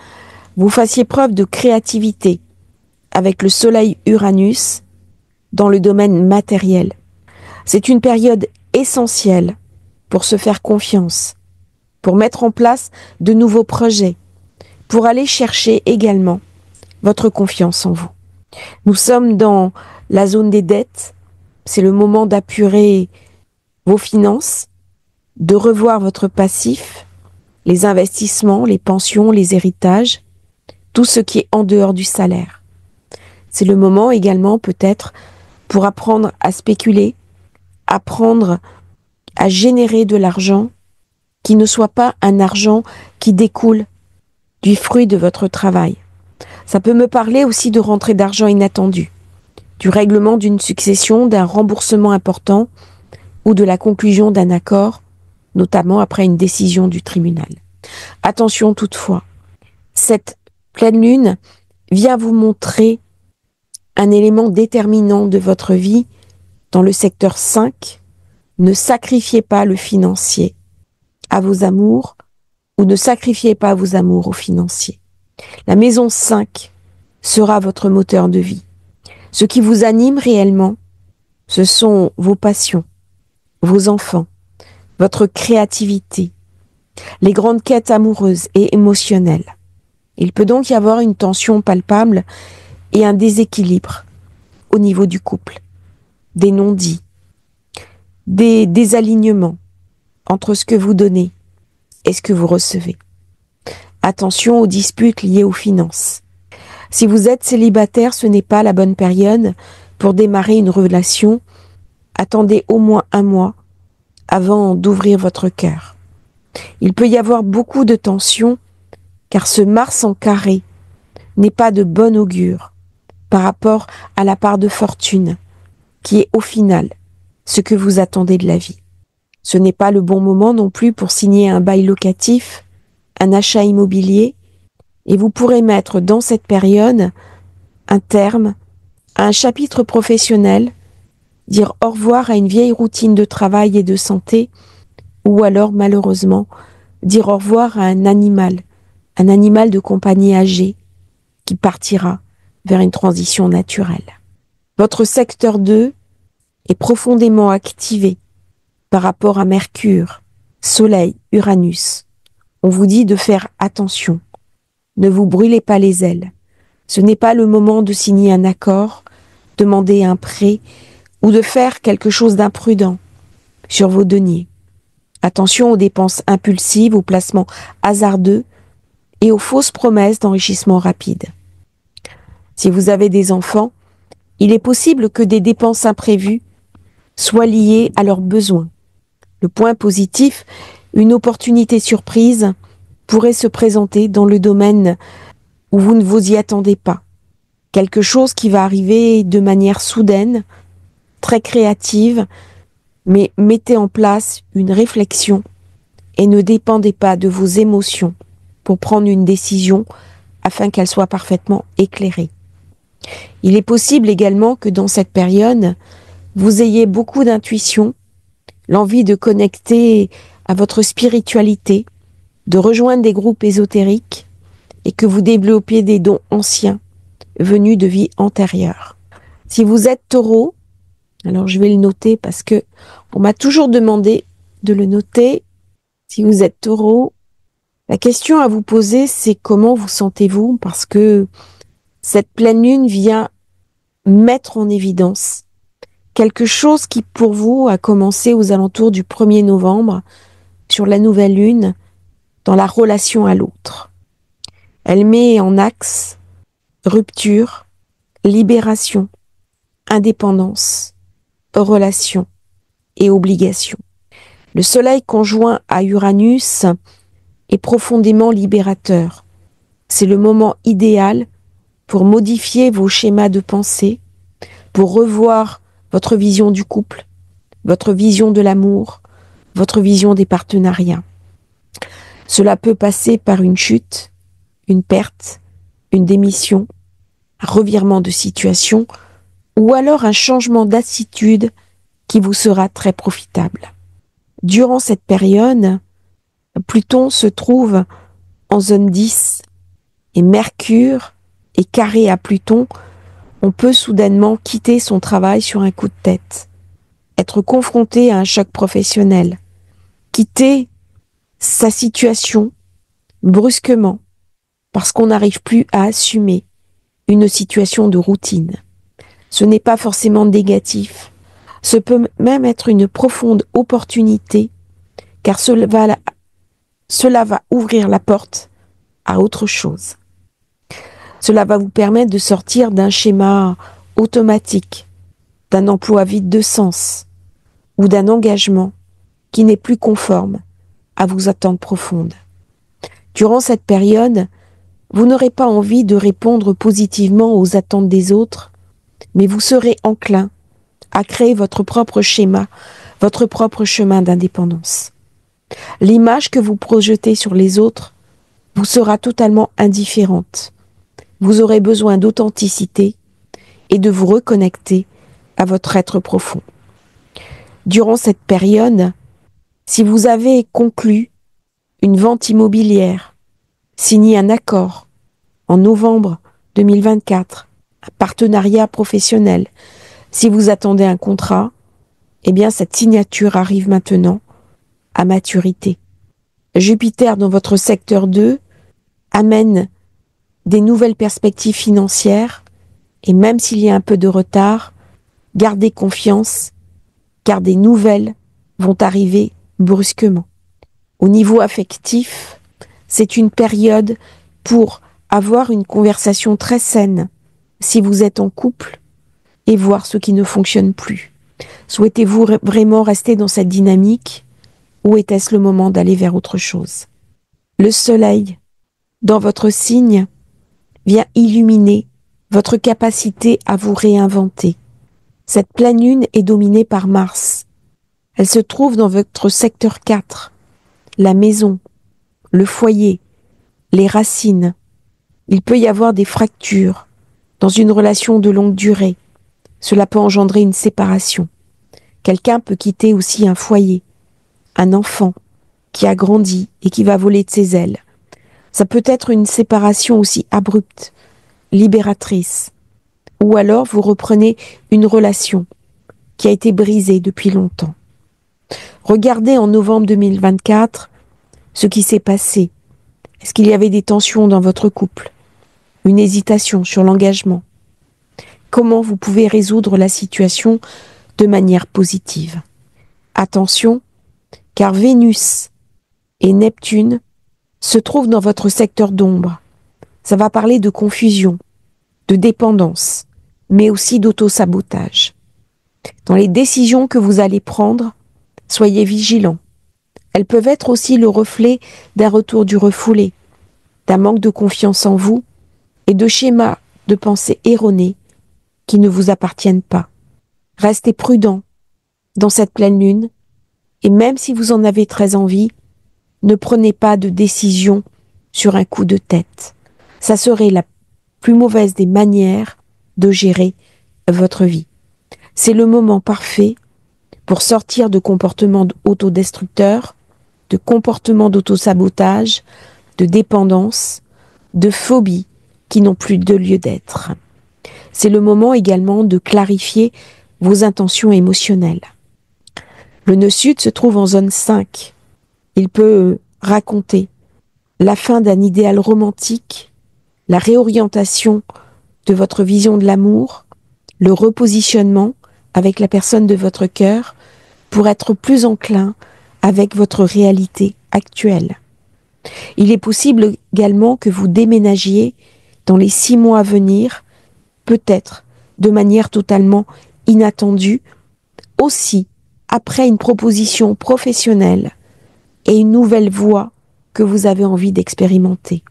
vous fassiez preuve de créativité avec le soleil Uranus dans le domaine matériel. C'est une période essentielle pour se faire confiance, pour mettre en place de nouveaux projets, pour aller chercher également votre confiance en vous. Nous sommes dans la zone des dettes. C'est le moment d'apurer vos finances, de revoir votre passif, les investissements, les pensions, les héritages, tout ce qui est en dehors du salaire. C'est le moment également peut-être pour apprendre à spéculer, apprendre à générer de l'argent qui ne soit pas un argent qui découle du fruit de votre travail. Ça peut me parler aussi de rentrée d'argent inattendue, du règlement d'une succession, d'un remboursement important ou de la conclusion d'un accord, notamment après une décision du tribunal. Attention toutefois, cette pleine lune vient vous montrer un élément déterminant de votre vie dans le secteur 5. Ne sacrifiez pas le financier à vos amours ou ne sacrifiez pas vos amours au financier. La maison 5 sera votre moteur de vie. Ce qui vous anime réellement, ce sont vos passions, vos enfants, votre créativité, les grandes quêtes amoureuses et émotionnelles. Il peut donc y avoir une tension palpable et un déséquilibre au niveau du couple, des non-dits, des désalignements entre ce que vous donnez et ce que vous recevez. Attention aux disputes liées aux finances. Si vous êtes célibataire, ce n'est pas la bonne période pour démarrer une relation. Attendez au moins 1 mois avant d'ouvrir votre cœur. Il peut y avoir beaucoup de tensions car ce Mars en carré n'est pas de bon augure par rapport à la part de fortune qui est au final ce que vous attendez de la vie. Ce n'est pas le bon moment non plus pour signer un bail locatif, un achat immobilier, et vous pourrez mettre dans cette période un terme à un chapitre professionnel, dire au revoir à une vieille routine de travail et de santé, ou alors malheureusement dire au revoir à un animal de compagnie âgé qui partira vers une transition naturelle. Votre secteur 2 est profondément activé par rapport à Mercure, Soleil, Uranus. On vous dit de faire attention. Ne vous brûlez pas les ailes. Ce n'est pas le moment de signer un accord, demander un prêt ou de faire quelque chose d'imprudent sur vos deniers. Attention aux dépenses impulsives, aux placements hasardeux et aux fausses promesses d'enrichissement rapide. Si vous avez des enfants, il est possible que des dépenses imprévues soient liées à leurs besoins. Le point positif, une opportunité surprise pourrait se présenter dans le domaine où vous ne vous y attendez pas. Quelque chose qui va arriver de manière soudaine, très créative, mais mettez en place une réflexion et ne dépendez pas de vos émotions pour prendre une décision afin qu'elle soit parfaitement éclairée. Il est possible également que dans cette période, vous ayez beaucoup d'intuition, l'envie de connecter à votre spiritualité, de rejoindre des groupes ésotériques et que vous développiez des dons anciens venus de vies antérieures. Si vous êtes Taureau, alors je vais le noter parce que on m'a toujours demandé de le noter. Si vous êtes Taureau, la question à vous poser, c'est comment vous sentez-vous, parce que cette pleine lune vient mettre en évidence quelque chose qui pour vous a commencé aux alentours du 1er novembre sur la nouvelle lune dans la relation à l'autre. Elle met en axe rupture, libération, indépendance, relation et obligation. Le soleil conjoint à Uranus est profondément libérateur. C'est le moment idéal pour modifier vos schémas de pensée, pour revoir votre vision du couple, votre vision de l'amour, votre vision des partenariats. Cela peut passer par une chute, une perte, une démission, un revirement de situation ou alors un changement d'attitude qui vous sera très profitable. Durant cette période, Pluton se trouve en zone 10 et Mercure est carré à Pluton. On peut soudainement quitter son travail sur un coup de tête, être confronté à un choc professionnel, quitter sa situation brusquement parce qu'on n'arrive plus à assumer une situation de routine. Ce n'est pas forcément négatif, ce peut même être une profonde opportunité car cela va ouvrir la porte à autre chose. Cela va vous permettre de sortir d'un schéma automatique, d'un emploi vide de sens ou d'un engagement qui n'est plus conforme à vos attentes profondes. Durant cette période, vous n'aurez pas envie de répondre positivement aux attentes des autres, mais vous serez enclin à créer votre propre schéma, votre propre chemin d'indépendance. L'image que vous projetez sur les autres vous sera totalement indifférente. Vous aurez besoin d'authenticité et de vous reconnecter à votre être profond. Durant cette période, si vous avez conclu une vente immobilière, signé un accord en novembre 2024, un partenariat professionnel, si vous attendez un contrat, eh bien cette signature arrive maintenant à maturité. Jupiter dans votre secteur 2 amène des nouvelles perspectives financières et même s'il y a un peu de retard, gardez confiance car des nouvelles vont arriver brusquement. Au niveau affectif, c'est une période pour avoir une conversation très saine si vous êtes en couple et voir ce qui ne fonctionne plus. Souhaitez-vous vraiment rester dans cette dynamique ou était-ce le moment d'aller vers autre chose? Le soleil, dans votre signe, vient illuminer votre capacité à vous réinventer. Cette pleine lune est dominée par Mars. Elle se trouve dans votre secteur 4, la maison, le foyer, les racines. Il peut y avoir des fractures dans une relation de longue durée. Cela peut engendrer une séparation. Quelqu'un peut quitter aussi un foyer, un enfant qui a grandi et qui va voler de ses ailes. Ça peut être une séparation aussi abrupte, libératrice. Ou alors vous reprenez une relation qui a été brisée depuis longtemps. Regardez en novembre 2024 ce qui s'est passé. Est-ce qu'il y avait des tensions dans votre couple? Une hésitation sur l'engagement? Comment vous pouvez résoudre la situation de manière positive? Attention, car Vénus et Neptune se trouvent dans votre secteur d'ombre. Ça va parler de confusion, de dépendance, mais aussi d'auto-sabotage. Dans les décisions que vous allez prendre, soyez vigilants. Elles peuvent être aussi le reflet d'un retour du refoulé, d'un manque de confiance en vous et de schémas de pensée erronés qui ne vous appartiennent pas. Restez prudent dans cette pleine lune et même si vous en avez très envie, ne prenez pas de décision sur un coup de tête. Ça serait la plus mauvaise des manières de gérer votre vie. C'est le moment parfait pour sortir de comportements autodestructeurs, de comportements d'autosabotage, de dépendance, de phobies qui n'ont plus de lieu d'être. C'est le moment également de clarifier vos intentions émotionnelles. Le nœud sud se trouve en zone 5. Il peut raconter la fin d'un idéal romantique, la réorientation de votre vision de l'amour, le repositionnement avec la personne de votre cœur pour être plus enclin avec votre réalité actuelle. Il est possible également que vous déménagiez dans les 6 mois à venir, peut-être de manière totalement inattendue, aussi après une proposition professionnelle et une nouvelle voie que vous avez envie d'expérimenter.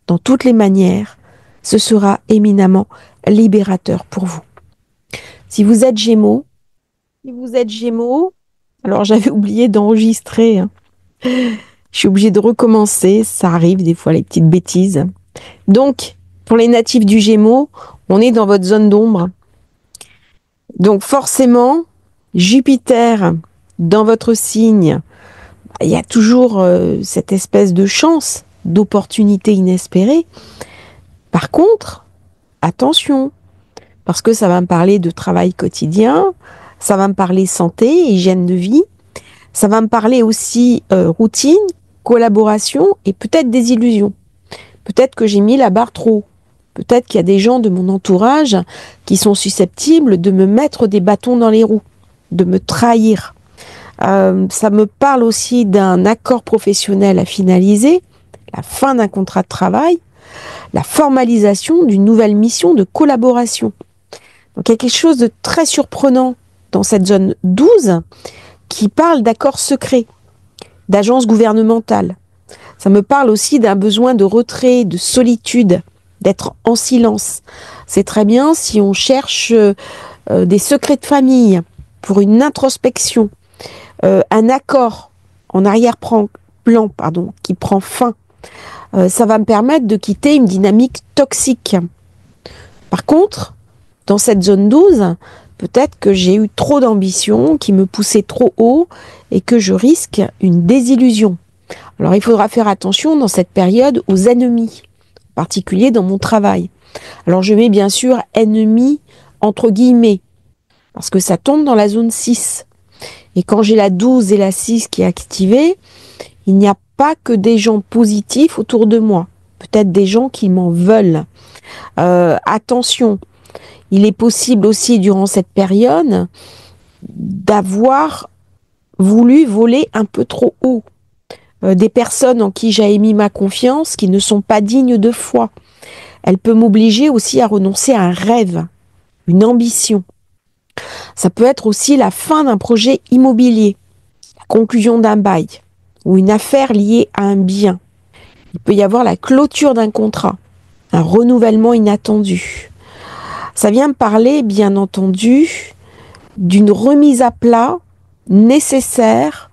Dans toutes les manières, ce sera éminemment libérateur pour vous. Si vous êtes Gémeaux, alors j'avais oublié d'enregistrer. Je suis obligée de recommencer, ça arrive des fois les petites bêtises. Donc, pour les natifs du Gémeaux, on est dans votre zone d'ombre. Donc forcément, Jupiter dans votre signe, il y a toujours cette espèce de chance, d'opportunité inespérée. Par contre, attention, parce que ça va me parler de travail quotidien, ça va me parler santé, hygiène de vie, ça va me parler aussi routine, collaboration et peut-être des illusions. Peut-être que j'ai mis la barre trop haut. Peut-être qu'il y a des gens de mon entourage qui sont susceptibles de me mettre des bâtons dans les roues, de me trahir. Ça me parle aussi d'un accord professionnel à finaliser, la fin d'un contrat de travail, la formalisation d'une nouvelle mission de collaboration. Donc il y a quelque chose de très surprenant dans cette zone 12 qui parle d'accords secrets, d'agences gouvernementales. Ça me parle aussi d'un besoin de retrait, de solitude, d'être en silence. C'est très bien si on cherche des secrets de famille pour une introspection, un accord en arrière-plan qui prend fin. Ça va me permettre de quitter une dynamique toxique. Par contre, dans cette zone 12, peut-être que j'ai eu trop d'ambition, qui me poussait trop haut et que je risque une désillusion. Alors il faudra faire attention dans cette période aux ennemis, en particulier dans mon travail. Alors je mets bien sûr ennemis entre guillemets, parce que ça tombe dans la zone 6. Et quand j'ai la 12 et la 6 qui est activée, il n'y a pas que des gens positifs autour de moi. Peut-être des gens qui m'en veulent. Attention, il est possible aussi durant cette période d'avoir voulu voler un peu trop haut. Des personnes en qui j'ai mis ma confiance qui ne sont pas dignes de foi. Elle peut m'obliger aussi à renoncer à un rêve, une ambition. Ça peut être aussi la fin d'un projet immobilier, la conclusion d'un bail ou une affaire liée à un bien. Il peut y avoir la clôture d'un contrat, un renouvellement inattendu. Ça vient me parler, bien entendu, d'une remise à plat nécessaire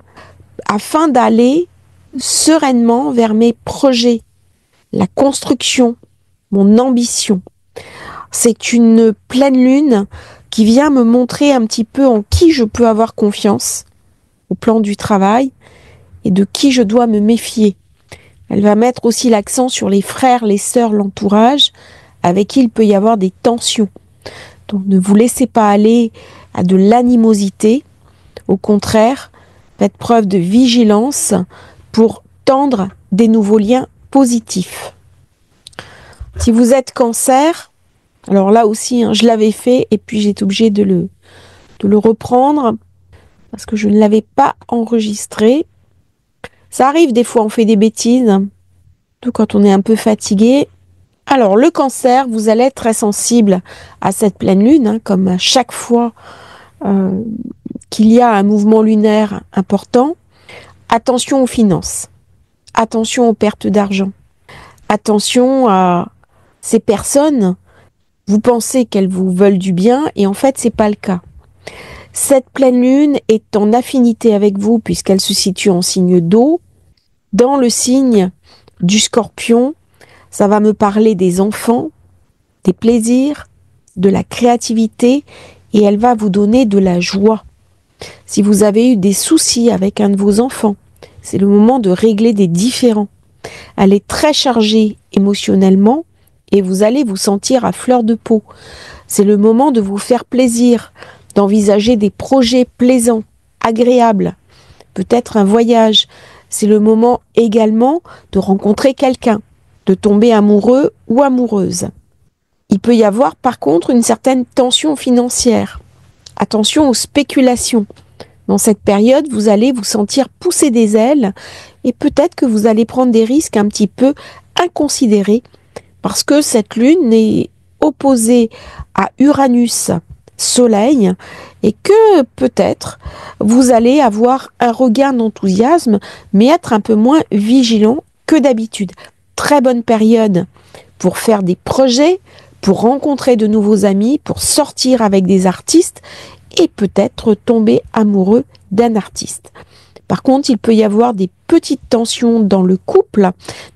afin d'aller sereinement vers mes projets, la construction, mon ambition. C'est une pleine lune qui vient me montrer un petit peu en qui je peux avoir confiance au plan du travail et de qui je dois me méfier. Elle va mettre aussi l'accent sur les frères, les sœurs, l'entourage avec qui il peut y avoir des tensions. Donc ne vous laissez pas aller à de l'animosité. Au contraire, faites preuve de vigilance pour tendre des nouveaux liens positifs. Si vous êtes Cancer, alors là aussi, je l'avais fait et puis j'ai été obligée de le reprendre parce que je ne l'avais pas enregistré. Ça arrive des fois, on fait des bêtises, tout quand on est un peu fatigué. Alors le Cancer, vous allez être très sensible à cette pleine lune, comme à chaque fois qu'il y a un mouvement lunaire important. Attention aux finances, attention aux pertes d'argent, attention à Ces personnes, vous pensez qu'elles vous veulent du bien et en fait, c'est pas le cas. Cette pleine lune est en affinité avec vous puisqu'elle se situe en signe d'eau. Dans le signe du Scorpion, ça va me parler des enfants, des plaisirs, de la créativité et elle va vous donner de la joie. Si vous avez eu des soucis avec un de vos enfants, c'est le moment de régler des différends. Elle est très chargée émotionnellement et vous allez vous sentir à fleur de peau. C'est le moment de vous faire plaisir, d'envisager des projets plaisants, agréables, peut-être un voyage. C'est le moment également de rencontrer quelqu'un, de tomber amoureux ou amoureuse. Il peut y avoir par contre une certaine tension financière. Attention aux spéculations. Dans cette période, vous allez vous sentir pousser des ailes et peut-être que vous allez prendre des risques un petit peu inconsidérés parce que cette lune est opposée à Uranus, Soleil, et que peut-être vous allez avoir un regain d'enthousiasme mais être un peu moins vigilant que d'habitude. Très bonne période pour faire des projets, pour rencontrer de nouveaux amis, pour sortir avec des artistes et peut-être tomber amoureux d'un artiste. Par contre, il peut y avoir des petites tensions dans le couple,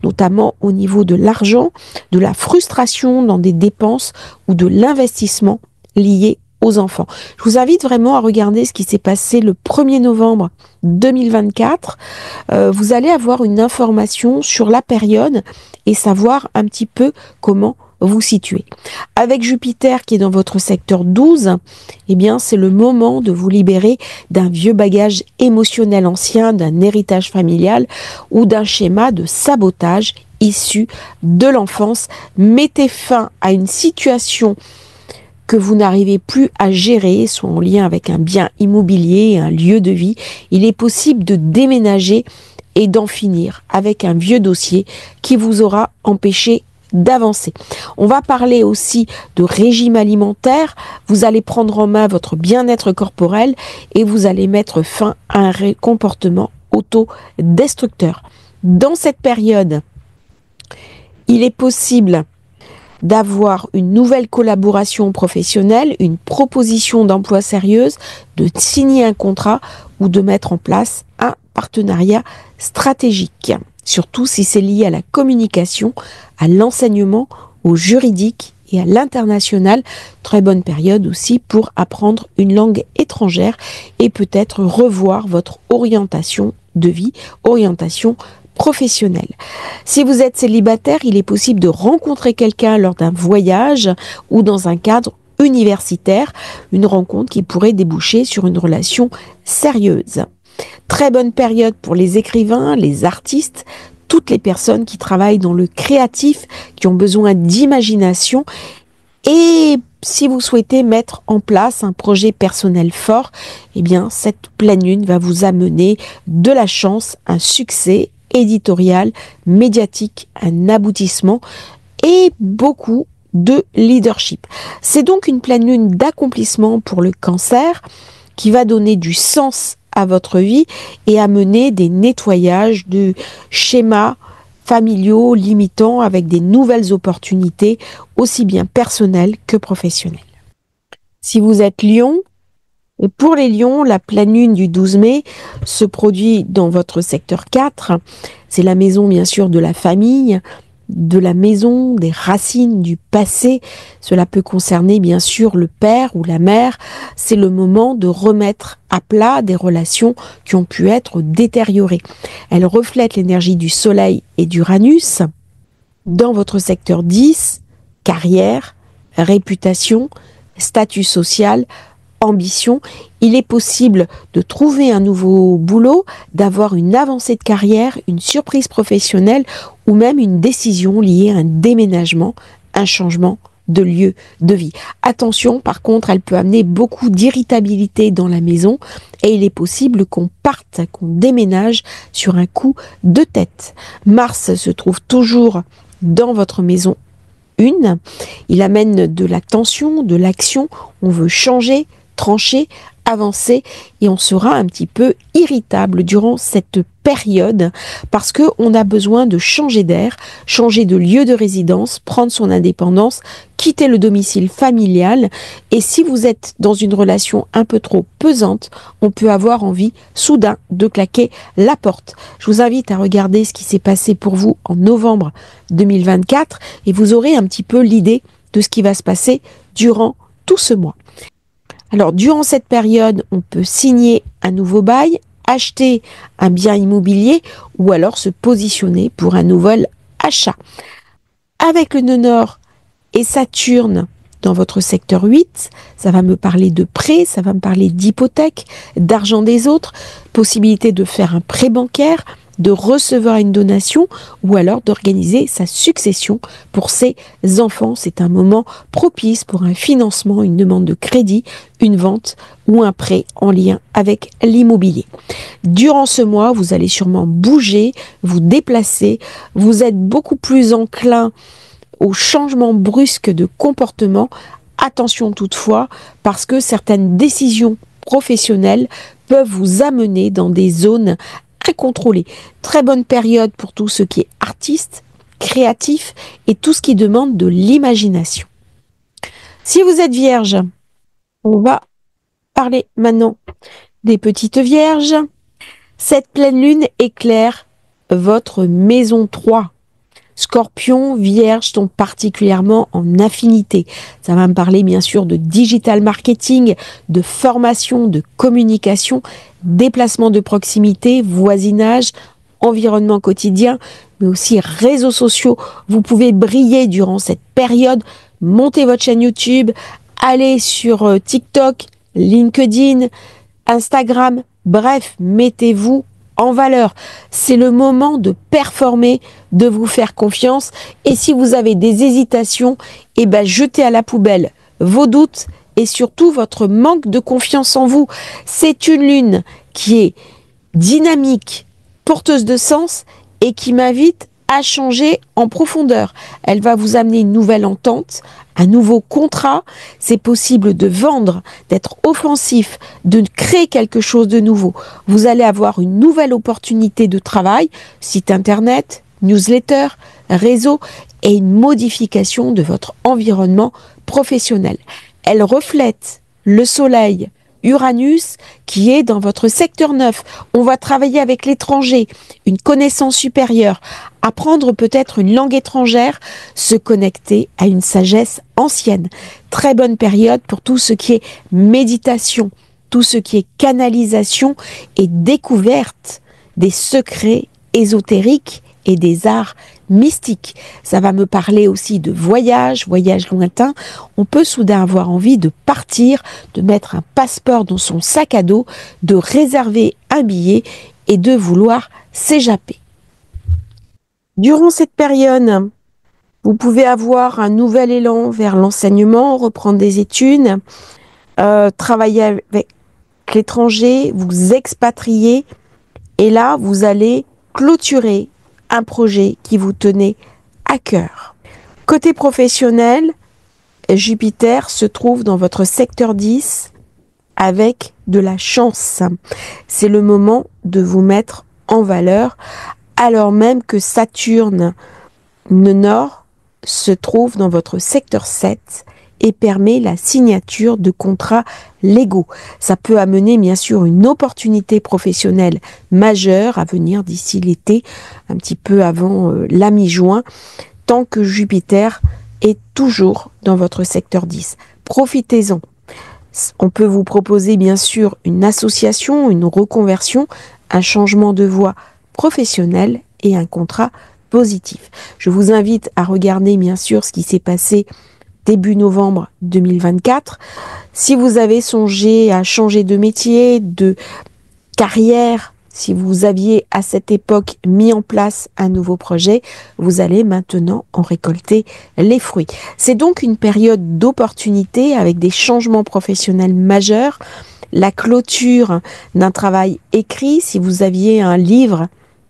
notamment au niveau de l'argent, de la frustration dans des dépenses ou de l'investissement lié aux enfants. Je vous invite vraiment à regarder ce qui s'est passé le 1er novembre 2024. Vous allez avoir une information sur la période et savoir un petit peu comment vous situez. Avec Jupiter qui est dans votre secteur 12, eh bien c'est le moment de vous libérer d'un vieux bagage émotionnel ancien, d'un héritage familial ou d'un schéma de sabotage issu de l'enfance. Mettez fin à une situation que vous n'arrivez plus à gérer, soit en lien avec un bien immobilier, un lieu de vie. Il est possible de déménager et d'en finir avec un vieux dossier qui vous aura empêché d'avancer. On va parler aussi de régime alimentaire. Vous allez prendre en main votre bien-être corporel et vous allez mettre fin à un comportement autodestructeur. Dans cette période, il est possible d'avoir une nouvelle collaboration professionnelle, une proposition d'emploi sérieuse, de signer un contrat ou de mettre en place un partenariat stratégique. Surtout si c'est lié à la communication, à l'enseignement, au juridique et à l'international. Très bonne période aussi pour apprendre une langue étrangère et peut-être revoir votre orientation de vie, orientation professionnelle. Si vous êtes célibataire, il est possible de rencontrer quelqu'un lors d'un voyage ou dans un cadre universitaire, une rencontre qui pourrait déboucher sur une relation sérieuse. Très bonne période pour les écrivains, les artistes, toutes les personnes qui travaillent dans le créatif, qui ont besoin d'imagination. Et si vous souhaitez mettre en place un projet personnel fort, eh bien, cette pleine lune va vous amener de la chance, un succès éditorial, médiatique, un aboutissement et beaucoup de leadership. C'est donc une pleine lune d'accomplissement pour le Cancer qui va donner du sens à votre vie et amener des nettoyages de schémas familiaux limitants avec des nouvelles opportunités aussi bien personnelles que professionnelles. Si vous êtes Lion, et pour les lions, la pleine lune du 12 mai se produit dans votre secteur 4. C'est la maison bien sûr de la famille, de la maison, des racines, du passé. Cela peut concerner bien sûr le père ou la mère. C'est le moment de remettre à plat des relations qui ont pu être détériorées. Elle reflète l'énergie du soleil et d'Uranus. Dans votre secteur 10, carrière, réputation, statut social, ambition, il est possible de trouver un nouveau boulot, d'avoir une avancée de carrière, une surprise professionnelle ou même une décision liée à un déménagement, un changement de lieu de vie. Attention, par contre, elle peut amener beaucoup d'irritabilité dans la maison et il est possible qu'on parte, qu'on déménage sur un coup de tête. Mars se trouve toujours dans votre maison 1. Il amène de la tension, de l'action. On veut changer, trancher, avancer et on sera un petit peu irritable durant cette période parce que on a besoin de changer d'air, changer de lieu de résidence, prendre son indépendance, quitter le domicile familial. Et si vous êtes dans une relation un peu trop pesante, on peut avoir envie soudain de claquer la porte. Je vous invite à regarder ce qui s'est passé pour vous en novembre 2024 et vous aurez un petit peu l'idée de ce qui va se passer durant tout ce mois. Alors, durant cette période, on peut signer un nouveau bail, acheter un bien immobilier ou alors se positionner pour un nouvel achat. Avec le nœud nord et Saturne dans votre secteur 8, ça va me parler de prêt, ça va me parler d'hypothèque, d'argent des autres, possibilité de faire un prêt bancaire, de recevoir une donation ou alors d'organiser sa succession pour ses enfants. C'est un moment propice pour un financement, une demande de crédit, une vente ou un prêt en lien avec l'immobilier. Durant ce mois, vous allez sûrement bouger, vous déplacer, vous êtes beaucoup plus enclin au changement brusque de comportement. Attention toutefois, parce que certaines décisions professionnelles peuvent vous amener dans des zones incontrôlées. Très bonne période pour tout ce qui est artiste, créatif et tout ce qui demande de l'imagination. Si vous êtes vierge, on va parler maintenant des petites vierges. Cette pleine lune éclaire votre maison 3. Scorpion, Vierge sont particulièrement en affinité. Ça va me parler bien sûr de digital marketing, de formation, de communication, déplacement de proximité, voisinage, environnement quotidien, mais aussi réseaux sociaux. Vous pouvez briller durant cette période, montez votre chaîne YouTube, allez sur TikTok, LinkedIn, Instagram, bref, mettez-vous en valeur. C'est le moment de performer, de vous faire confiance. Et si vous avez des hésitations, jetez à la poubelle vos doutes et surtout votre manque de confiance en vous. C'est une lune qui est dynamique, porteuse de sens et qui m'invite à changer en profondeur. Elle va vous amener une nouvelle entente, un nouveau contrat. C'est possible de vendre, d'être offensif, de créer quelque chose de nouveau. Vous allez avoir une nouvelle opportunité de travail, site internet, newsletter, réseau et une modification de votre environnement professionnel. Elle reflète le soleil, Uranus qui est dans votre secteur 9. On va travailler avec l'étranger, une connaissance supérieure, apprendre peut-être une langue étrangère, se connecter à une sagesse ancienne. Très bonne période pour tout ce qui est méditation, tout ce qui est canalisation et découverte des secrets ésotériques et des arts mystiques. Ça va me parler aussi de voyage lointain. On peut soudain avoir envie de partir, de mettre un passeport dans son sac à dos, de réserver un billet et de vouloir s'échapper. Durant cette période, vous pouvez avoir un nouvel élan vers l'enseignement, reprendre des études, travailler avec l'étranger, vous expatrier et là, vous allez clôturer un projet qui vous tenait à cœur. Côté professionnel, Jupiter se trouve dans votre secteur 10 avec de la chance. C'est le moment de vous mettre en valeur, alors même que Saturne, nœud nord, se trouve dans votre secteur 7 et permet la signature de contrats légaux. Ça peut amener bien sûr une opportunité professionnelle majeure à venir d'ici l'été, un petit peu avant la mi-juin, tant que Jupiter est toujours dans votre secteur 10. Profitez-en. On peut vous proposer bien sûr une association, une reconversion, un changement de voie professionnelle et un contrat positif. Je vous invite à regarder bien sûr ce qui s'est passé début novembre 2024. Si vous avez songé à changer de métier, de carrière, si vous aviez à cette époque mis en place un nouveau projet, vous allez maintenant en récolter les fruits. C'est donc une période d'opportunité avec des changements professionnels majeurs, la clôture d'un travail écrit. Si vous aviez un livre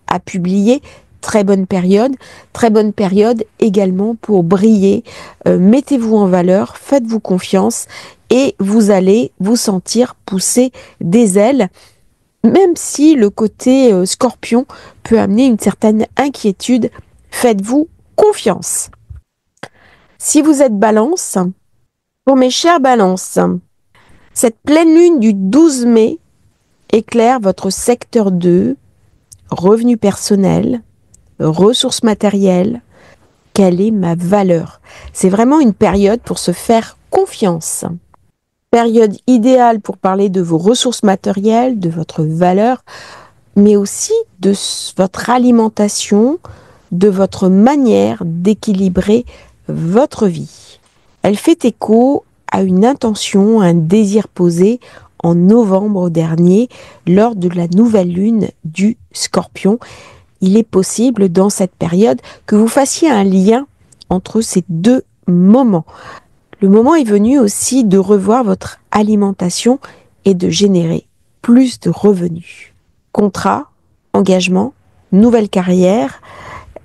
à publier, très bonne période également pour briller. Mettez-vous en valeur, faites-vous confiance et vous allez vous sentir pousser des ailes, même si le côté scorpion peut amener une certaine inquiétude. Faites-vous confiance. Si vous êtes balance, pour mes chers balances, cette pleine lune du 12 mai éclaire votre secteur 2, revenus personnels, ressources matérielles. Quelle est ma valeur? C'est vraiment une période pour se faire confiance. Période idéale pour parler de vos ressources matérielles, de votre valeur, mais aussi de votre alimentation, de votre manière d'équilibrer votre vie. Elle fait écho à une intention, un désir posé en novembre dernier lors de la nouvelle lune du Scorpion. Il est possible dans cette période que vous fassiez un lien entre ces deux moments. Le moment est venu aussi de revoir votre alimentation et de générer plus de revenus. Contrat, engagement, nouvelle carrière.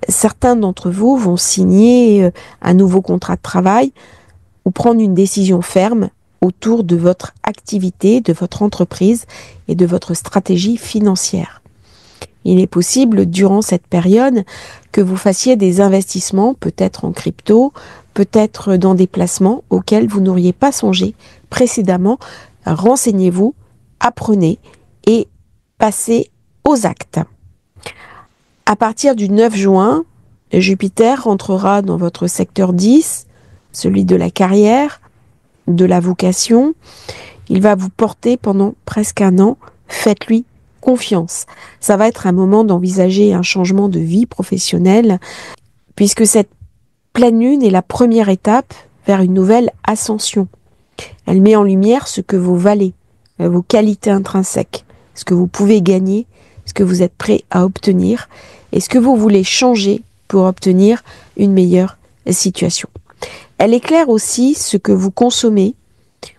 Certains d'entre vous vont signer un nouveau contrat de travail ou prendre une décision ferme autour de votre activité, de votre entreprise et de votre stratégie financière. Il est possible durant cette période que vous fassiez des investissements, peut-être en crypto, peut-être dans des placements auxquels vous n'auriez pas songé précédemment. Renseignez-vous, apprenez et passez aux actes. À partir du 9 juin, Jupiter rentrera dans votre secteur 10, celui de la carrière, de la vocation. Il va vous porter pendant presque un an. Faites-lui confiance. Ça va être un moment d'envisager un changement de vie professionnelle, puisque cette pleine lune est la première étape vers une nouvelle ascension. Elle met en lumière ce que vous valez, vos qualités intrinsèques, ce que vous pouvez gagner, ce que vous êtes prêt à obtenir et ce que vous voulez changer pour obtenir une meilleure situation. Elle éclaire aussi ce que vous consommez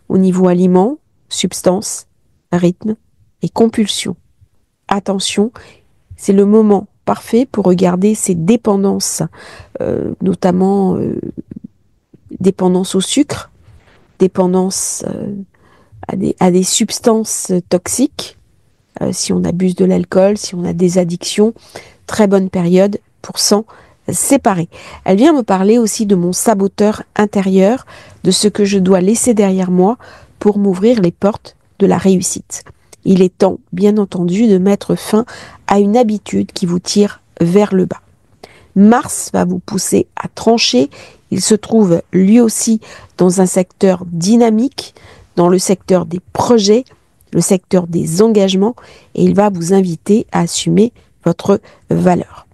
au niveau aliments, substances, rythme et compulsions. Attention, c'est le moment parfait pour regarder ces dépendances, notamment dépendance au sucre, dépendance à des substances toxiques, si on abuse de l'alcool, si on a des addictions. Très bonne période pour s'en séparer. Elle vient me parler aussi de mon saboteur intérieur, de ce que je dois laisser derrière moi pour m'ouvrir les portes de la réussite. Il est temps, bien entendu, de mettre fin à une habitude qui vous tire vers le bas. Mars va vous pousser à trancher. Il se trouve lui aussi dans un secteur dynamique, dans le secteur des projets, le secteur des engagements, et il va vous inviter à assumer votre valeur.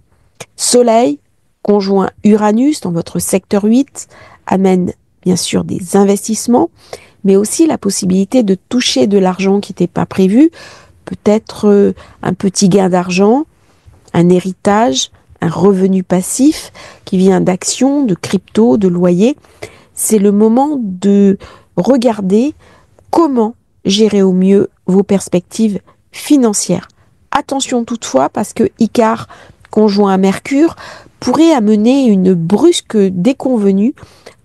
Soleil, conjoint Uranus dans votre secteur 8, amène bien sûr des investissements, mais aussi la possibilité de toucher de l'argent qui n'était pas prévu, peut-être un petit gain d'argent, un héritage, un revenu passif qui vient d'actions, de crypto, de loyer. C'est le moment de regarder comment gérer au mieux vos perspectives financières. Attention toutefois, parce que Icare, conjoint à Mercure, pourrait amener une brusque déconvenue,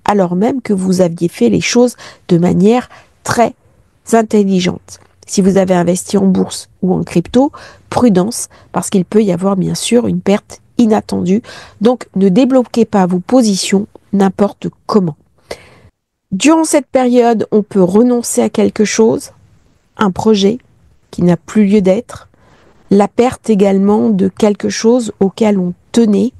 alors même que vous aviez fait les choses de manière très intelligente. Si vous avez investi en bourse ou en crypto, prudence, parce qu'il peut y avoir bien sûr une perte inattendue. Donc ne débloquez pas vos positions n'importe comment. Durant cette période, on peut renoncer à quelque chose, un projet qui n'a plus lieu d'être, la perte également de quelque chose auquel on tenait.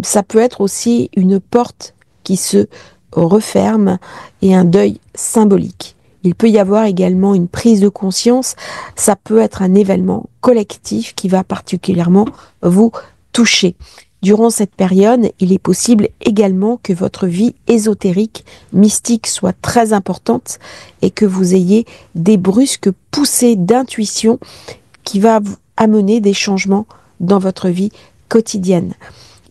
Ça peut être aussi une porte qui se referme et un deuil symbolique. Il peut y avoir également une prise de conscience. Ça peut être un événement collectif qui va particulièrement vous toucher. Durant cette période, il est possible également que votre vie ésotérique, mystique soit très importante et que vous ayez des brusques poussées d'intuition qui va vous amener des changements dans votre vie quotidienne.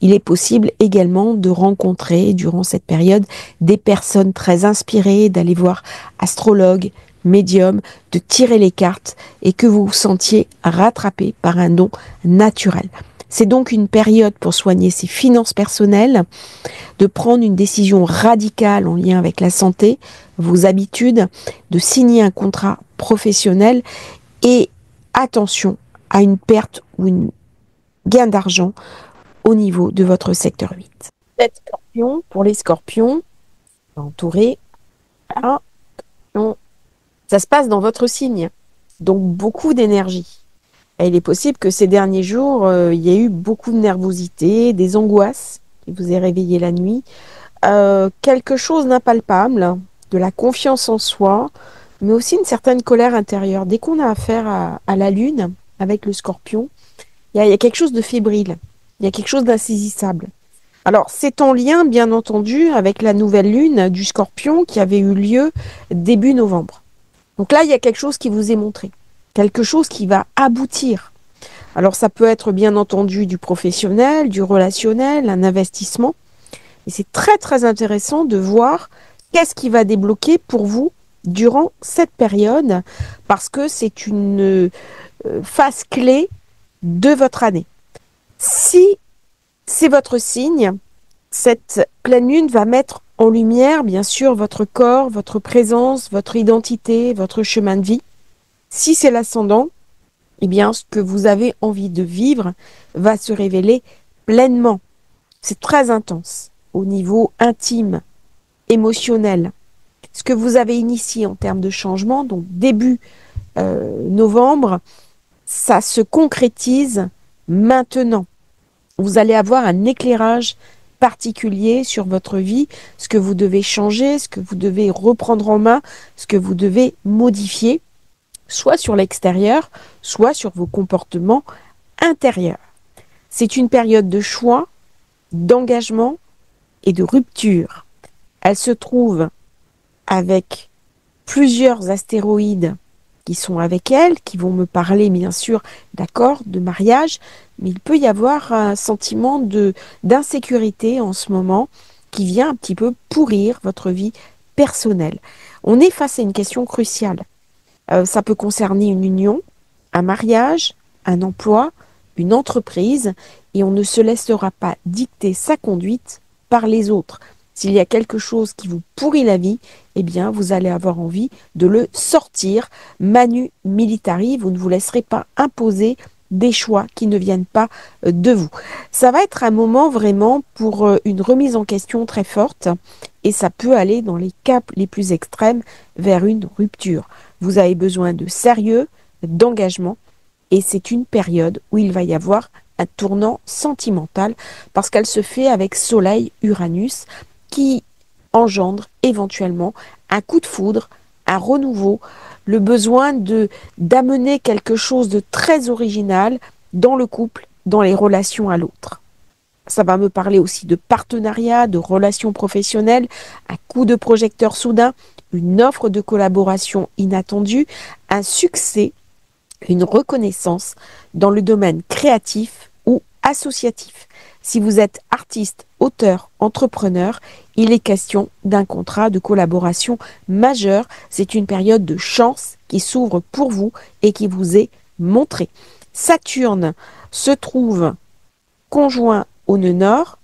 Il est possible également de rencontrer durant cette période des personnes très inspirées, d'aller voir astrologues, médiums, de tirer les cartes et que vous vous sentiez rattrapé par un don naturel. C'est donc une période pour soigner ses finances personnelles, de prendre une décision radicale en lien avec la santé, vos habitudes, de signer un contrat professionnel et attention à une perte ou un gain d'argent au niveau de votre secteur 8. 7 scorpions, pour les scorpions, entouré. Voilà. Ça se passe dans votre signe, donc beaucoup d'énergie. Et il est possible que ces derniers jours, il y ait eu beaucoup de nervosité, des angoisses qui vous aient réveillé la nuit, quelque chose d'impalpable, de la confiance en soi, mais aussi une certaine colère intérieure. Dès qu'on a affaire à la lune, avec le scorpion, il y a quelque chose de fébrile, il y a quelque chose d'insaisissable. Alors, c'est en lien, bien entendu, avec la nouvelle lune du scorpion qui avait eu lieu début novembre. Donc là, il y a quelque chose qui vous est montré, quelque chose qui va aboutir. Alors, ça peut être bien entendu du professionnel, du relationnel, un investissement. Et c'est très, très intéressant de voir qu'est-ce qui va débloquer pour vous durant cette période, parce que c'est une phase clé de votre année. Si c'est votre signe, cette pleine lune va mettre en lumière, bien sûr, votre corps, votre présence, votre identité, votre chemin de vie. Si c'est l'ascendant, eh bien, ce que vous avez envie de vivre va se révéler pleinement. C'est très intense au niveau intime, émotionnel. Ce que vous avez initié en termes de changement, donc début novembre, ça se concrétise maintenant. Vous allez avoir un éclairage particulier sur votre vie, ce que vous devez changer, ce que vous devez reprendre en main, ce que vous devez modifier, soit sur l'extérieur, soit sur vos comportements intérieurs. C'est une période de choix, d'engagement et de rupture. Elle se trouve avec plusieurs astéroïdes qui sont avec elle, qui vont me parler bien sûr d'accord, de mariage, mais il peut y avoir un sentiment d'insécurité en ce moment qui vient un petit peu pourrir votre vie personnelle. On est face à une question cruciale. Ça peut concerner une union, un mariage, un emploi, une entreprise, et on ne se laissera pas dicter sa conduite par les autres. S'il y a quelque chose qui vous pourrit la vie, eh bien, vous allez avoir envie de le sortir. Manu militari, vous ne vous laisserez pas imposer des choix qui ne viennent pas de vous. Ça va être un moment vraiment pour une remise en question très forte et ça peut aller dans les cas les plus extrêmes vers une rupture. Vous avez besoin de sérieux, d'engagement et c'est une période où il va y avoir un tournant sentimental parce qu'elle se fait avec Soleil-Uranus qui engendre éventuellement un coup de foudre, un renouveau, le besoin d'amener quelque chose de très original dans le couple, dans les relations à l'autre. Ça va me parler aussi de partenariat, de relations professionnelles, un coup de projecteur soudain, une offre de collaboration inattendue, un succès, une reconnaissance dans le domaine créatif ou associatif. Si vous êtes artiste, auteur, entrepreneur, il est question d'un contrat de collaboration majeur. C'est une période de chance qui s'ouvre pour vous et qui vous est montrée. Saturne se trouve conjoint au nœud nord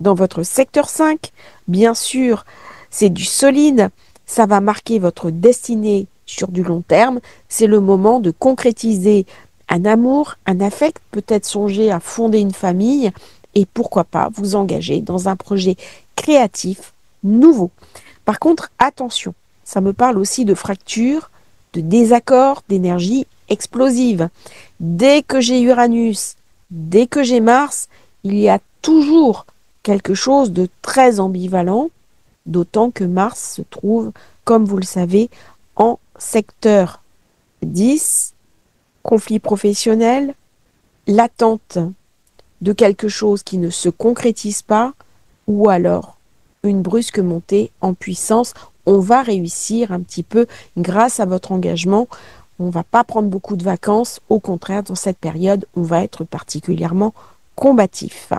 dans votre secteur 5. Bien sûr, c'est du solide. Ça va marquer votre destinée sur du long terme. C'est le moment de concrétiser un amour, un affect, peut-être songer à fonder une famille et pourquoi pas vous engager dans un projet créatif nouveau. Par contre, attention, ça me parle aussi de fractures, de désaccords, d'énergie explosive. Dès que j'ai Uranus, dès que j'ai Mars, il y a toujours quelque chose de très ambivalent, d'autant que Mars se trouve, comme vous le savez, en secteur 10, conflit professionnel, l'attente de quelque chose qui ne se concrétise pas, ou alors une brusque montée en puissance. On va réussir un petit peu grâce à votre engagement. On ne va pas prendre beaucoup de vacances. Au contraire, dans cette période, on va être particulièrement combatif.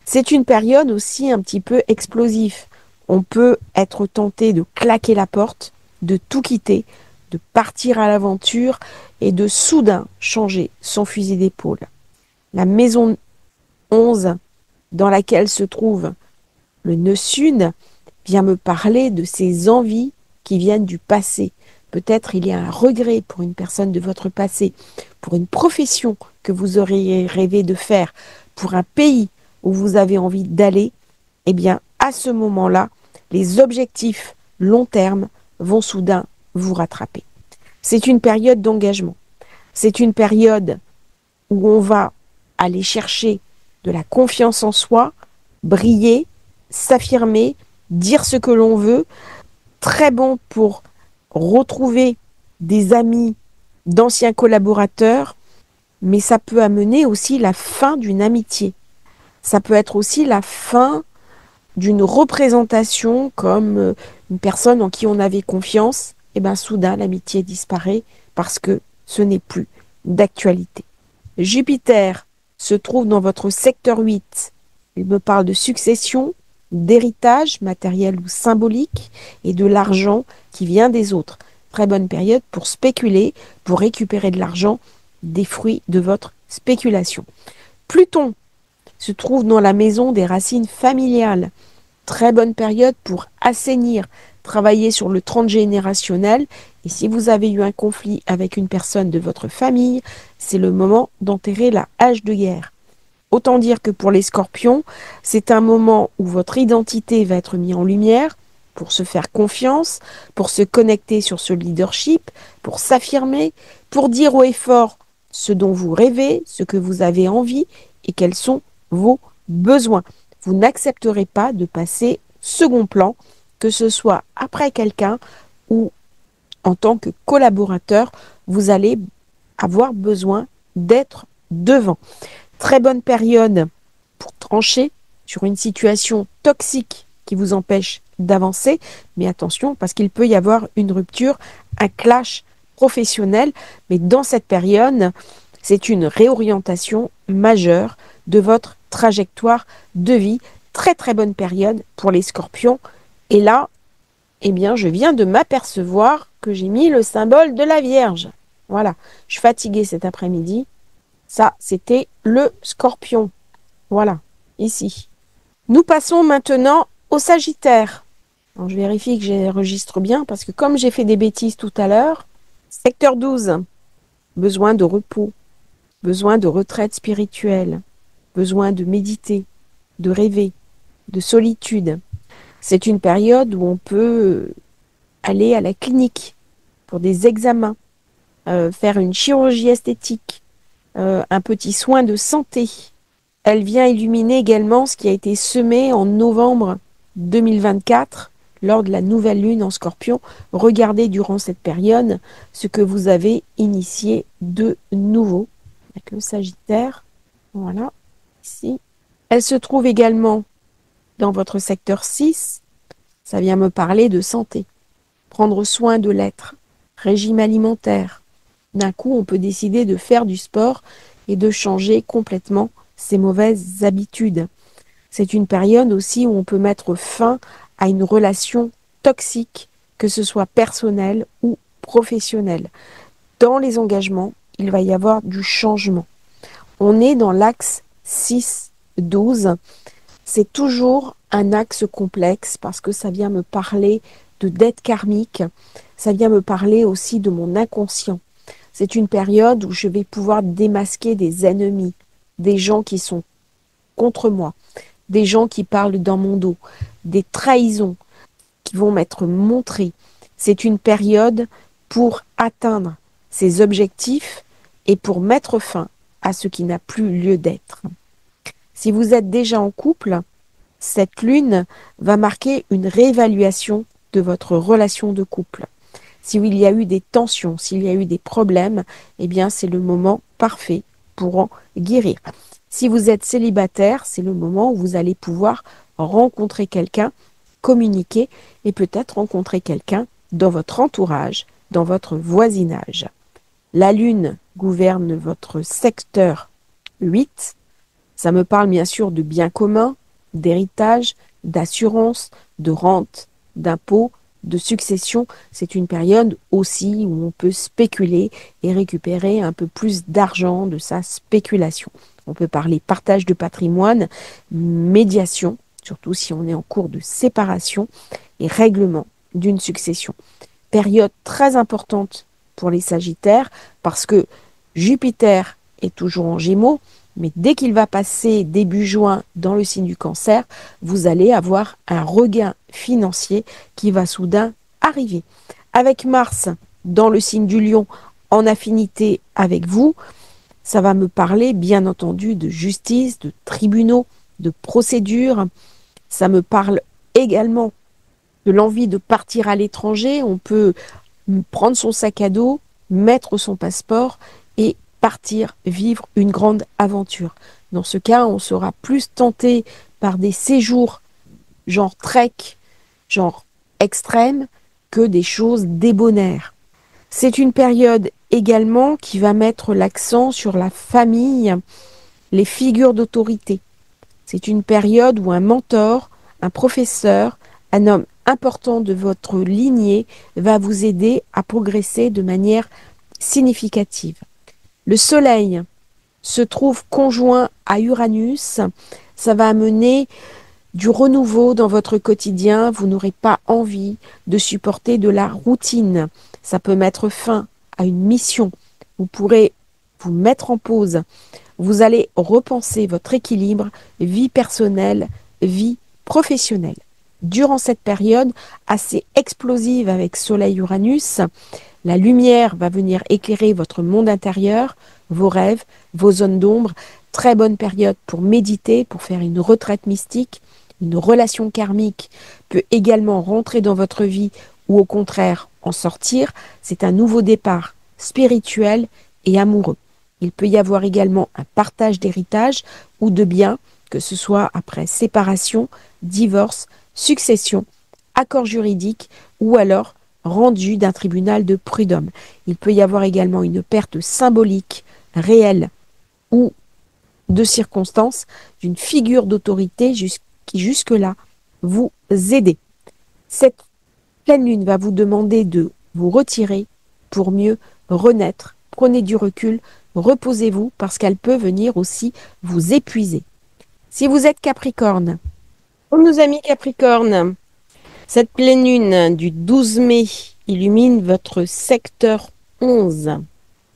C'est une période aussi un petit peu explosive. On peut être tenté de claquer la porte, de tout quitter, de partir à l'aventure et de soudain changer son fusil d'épaule. La maison 11 dans laquelle se trouve le nœud sud vient me parler de ces envies qui viennent du passé. Peut-être il y a un regret pour une personne de votre passé, pour une profession que vous auriez rêvé de faire, pour un pays où vous avez envie d'aller. Eh bien, à ce moment-là, les objectifs long terme vont soudain vous rattraper. C'est une période d'engagement. C'est une période où on va aller chercher de la confiance en soi, briller, s'affirmer, dire ce que l'on veut. Très bon pour retrouver des amis, d'anciens collaborateurs, mais ça peut amener aussi la fin d'une amitié. Ça peut être aussi la fin d'une représentation comme une personne en qui on avait confiance. Et bien soudain, l'amitié disparaît parce que ce n'est plus d'actualité. Jupiter se trouve dans votre secteur 8. Il me parle de succession, d'héritage matériel ou symbolique et de l'argent qui vient des autres. Très bonne période pour spéculer, pour récupérer de l'argent, des fruits de votre spéculation. Pluton se trouve dans la maison des racines familiales. Très bonne période pour assainir, travailler sur le transgénérationnel. Et si vous avez eu un conflit avec une personne de votre famille, c'est le moment d'enterrer la hache de guerre. Autant dire que pour les scorpions, c'est un moment où votre identité va être mise en lumière pour se faire confiance, pour se connecter sur ce leadership, pour s'affirmer, pour dire haut et fort ce dont vous rêvez, ce que vous avez envie et quels sont vos besoins. Vous n'accepterez pas de passer second plan, que ce soit après quelqu'un ou en tant que collaborateur, vous allez avoir besoin d'être devant. Très bonne période pour trancher sur une situation toxique qui vous empêche d'avancer, mais attention parce qu'il peut y avoir une rupture, un clash professionnel, mais dans cette période, c'est une réorientation majeure de votre trajectoire de vie. Très très bonne période pour les scorpions. Et là, eh bien, je viens de m'apercevoir que j'ai mis le symbole de la Vierge. Voilà, je suis fatiguée cet après-midi. Ça, c'était le Scorpion. Voilà, ici. Nous passons maintenant au Sagittaire. Alors, je vérifie que j'enregistre bien parce que comme j'ai fait des bêtises tout à l'heure, secteur 12, besoin de repos, besoin de retraite spirituelle, besoin de méditer, de rêver, de solitude. C'est une période où on peut aller à la clinique pour des examens, faire une chirurgie esthétique, un petit soin de santé. Elle vient illuminer également ce qui a été semé en novembre 2024 lors de la nouvelle lune en Scorpion. Regardez durant cette période ce que vous avez initié de nouveau avec le Sagittaire. Voilà, ici. Elle se trouve également dans votre secteur 6. Ça vient me parler de santé, prendre soin de l'être, régime alimentaire. D'un coup, on peut décider de faire du sport et de changer complètement ses mauvaises habitudes. C'est une période aussi où on peut mettre fin à une relation toxique, que ce soit personnelle ou professionnelle. Dans les engagements, il va y avoir du changement. On est dans l'axe 6-12. C'est toujours un axe complexe parce que ça vient me parler de dette karmique. Ça vient me parler aussi de mon inconscient. C'est une période où je vais pouvoir démasquer des ennemis, des gens qui sont contre moi, des gens qui parlent dans mon dos, des trahisons qui vont m'être montrées. C'est une période pour atteindre ses objectifs et pour mettre fin à ce qui n'a plus lieu d'être. Si vous êtes déjà en couple, cette lune va marquer une réévaluation de votre relation de couple. S'il y a eu des tensions, s'il y a eu des problèmes, eh bien c'est le moment parfait pour en guérir. Si vous êtes célibataire, c'est le moment où vous allez pouvoir rencontrer quelqu'un, communiquer et peut-être rencontrer quelqu'un dans votre entourage, dans votre voisinage. La lune gouverne votre secteur 8. Ça me parle bien sûr de biens communs, d'héritage, d'assurance, de rente, d'impôts, de succession. C'est une période aussi où on peut spéculer et récupérer un peu plus d'argent de sa spéculation. On peut parler partage de patrimoine, médiation, surtout si on est en cours de séparation, et règlement d'une succession. Période très importante pour les Sagittaires parce que Jupiter est toujours en Gémeaux, mais dès qu'il va passer début juin dans le signe du Cancer, vous allez avoir un regain financier qui va soudain arriver. Avec Mars dans le signe du Lion en affinité avec vous, ça va me parler bien entendu de justice, de tribunaux, de procédures. Ça me parle également de l'envie de partir à l'étranger. On peut prendre son sac à dos, mettre son passeport et partir vivre une grande aventure. Dans ce cas, on sera plus tenté par des séjours genre trek, genre extrême, que des choses débonnaires. C'est une période également qui va mettre l'accent sur la famille, les figures d'autorité. C'est une période où un mentor, un professeur, un homme important de votre lignée va vous aider à progresser de manière significative. Le Soleil se trouve conjoint à Uranus. Ça va amener du renouveau dans votre quotidien. Vous n'aurez pas envie de supporter de la routine. Ça peut mettre fin à une mission. Vous pourrez vous mettre en pause. Vous allez repenser votre équilibre, vie personnelle, vie professionnelle. Durant cette période assez explosive avec Soleil-Uranus, la lumière va venir éclairer votre monde intérieur, vos rêves, vos zones d'ombre. Très bonne période pour méditer, pour faire une retraite mystique. Une relation karmique peut également rentrer dans votre vie ou au contraire en sortir. C'est un nouveau départ spirituel et amoureux. Il peut y avoir également un partage d'héritage ou de biens, que ce soit après séparation, divorce, succession, accord juridique ou alors rendu d'un tribunal de prud'homme. Il peut y avoir également une perte symbolique, réelle ou de circonstances d'une figure d'autorité qui jusque-là vous aidait. Cette pleine lune va vous demander de vous retirer pour mieux renaître. Prenez du recul, reposez-vous parce qu'elle peut venir aussi vous épuiser. Si vous êtes Capricorne, pour nos amis Capricorne, cette pleine lune du 12 mai illumine votre secteur 11,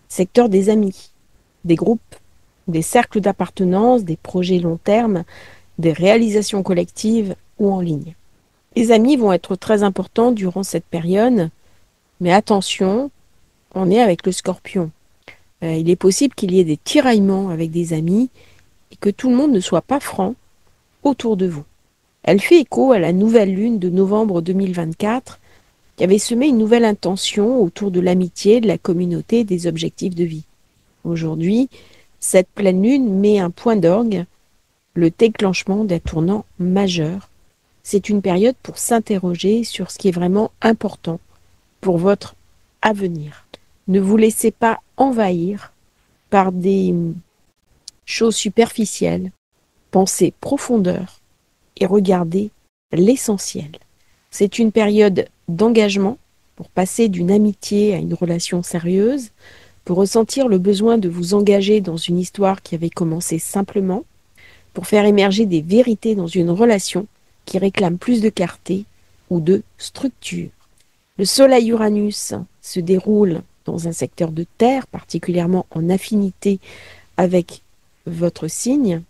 secteur des amis, des groupes, des cercles d'appartenance, des projets long terme, des réalisations collectives ou en ligne. Les amis vont être très importants durant cette période, mais attention, on est avec le Scorpion. Il est possible qu'il y ait des tiraillements avec des amis et que tout le monde ne soit pas franc autour de vous. Elle fait écho à la nouvelle lune de novembre 2024 qui avait semé une nouvelle intention autour de l'amitié, de la communauté et des objectifs de vie. Aujourd'hui, cette pleine lune met un point d'orgue, le déclenchement d'un tournant majeur. C'est une période pour s'interroger sur ce qui est vraiment important pour votre avenir. Ne vous laissez pas envahir par des choses superficielles. Pensez profondeur et regardez l'essentiel. C'est une période d'engagement pour passer d'une amitié à une relation sérieuse, pour ressentir le besoin de vous engager dans une histoire qui avait commencé simplement, pour faire émerger des vérités dans une relation qui réclame plus de clarté ou de structure. Le Soleil-Uranus se déroule dans un secteur de terre, particulièrement en affinité avec votre signe.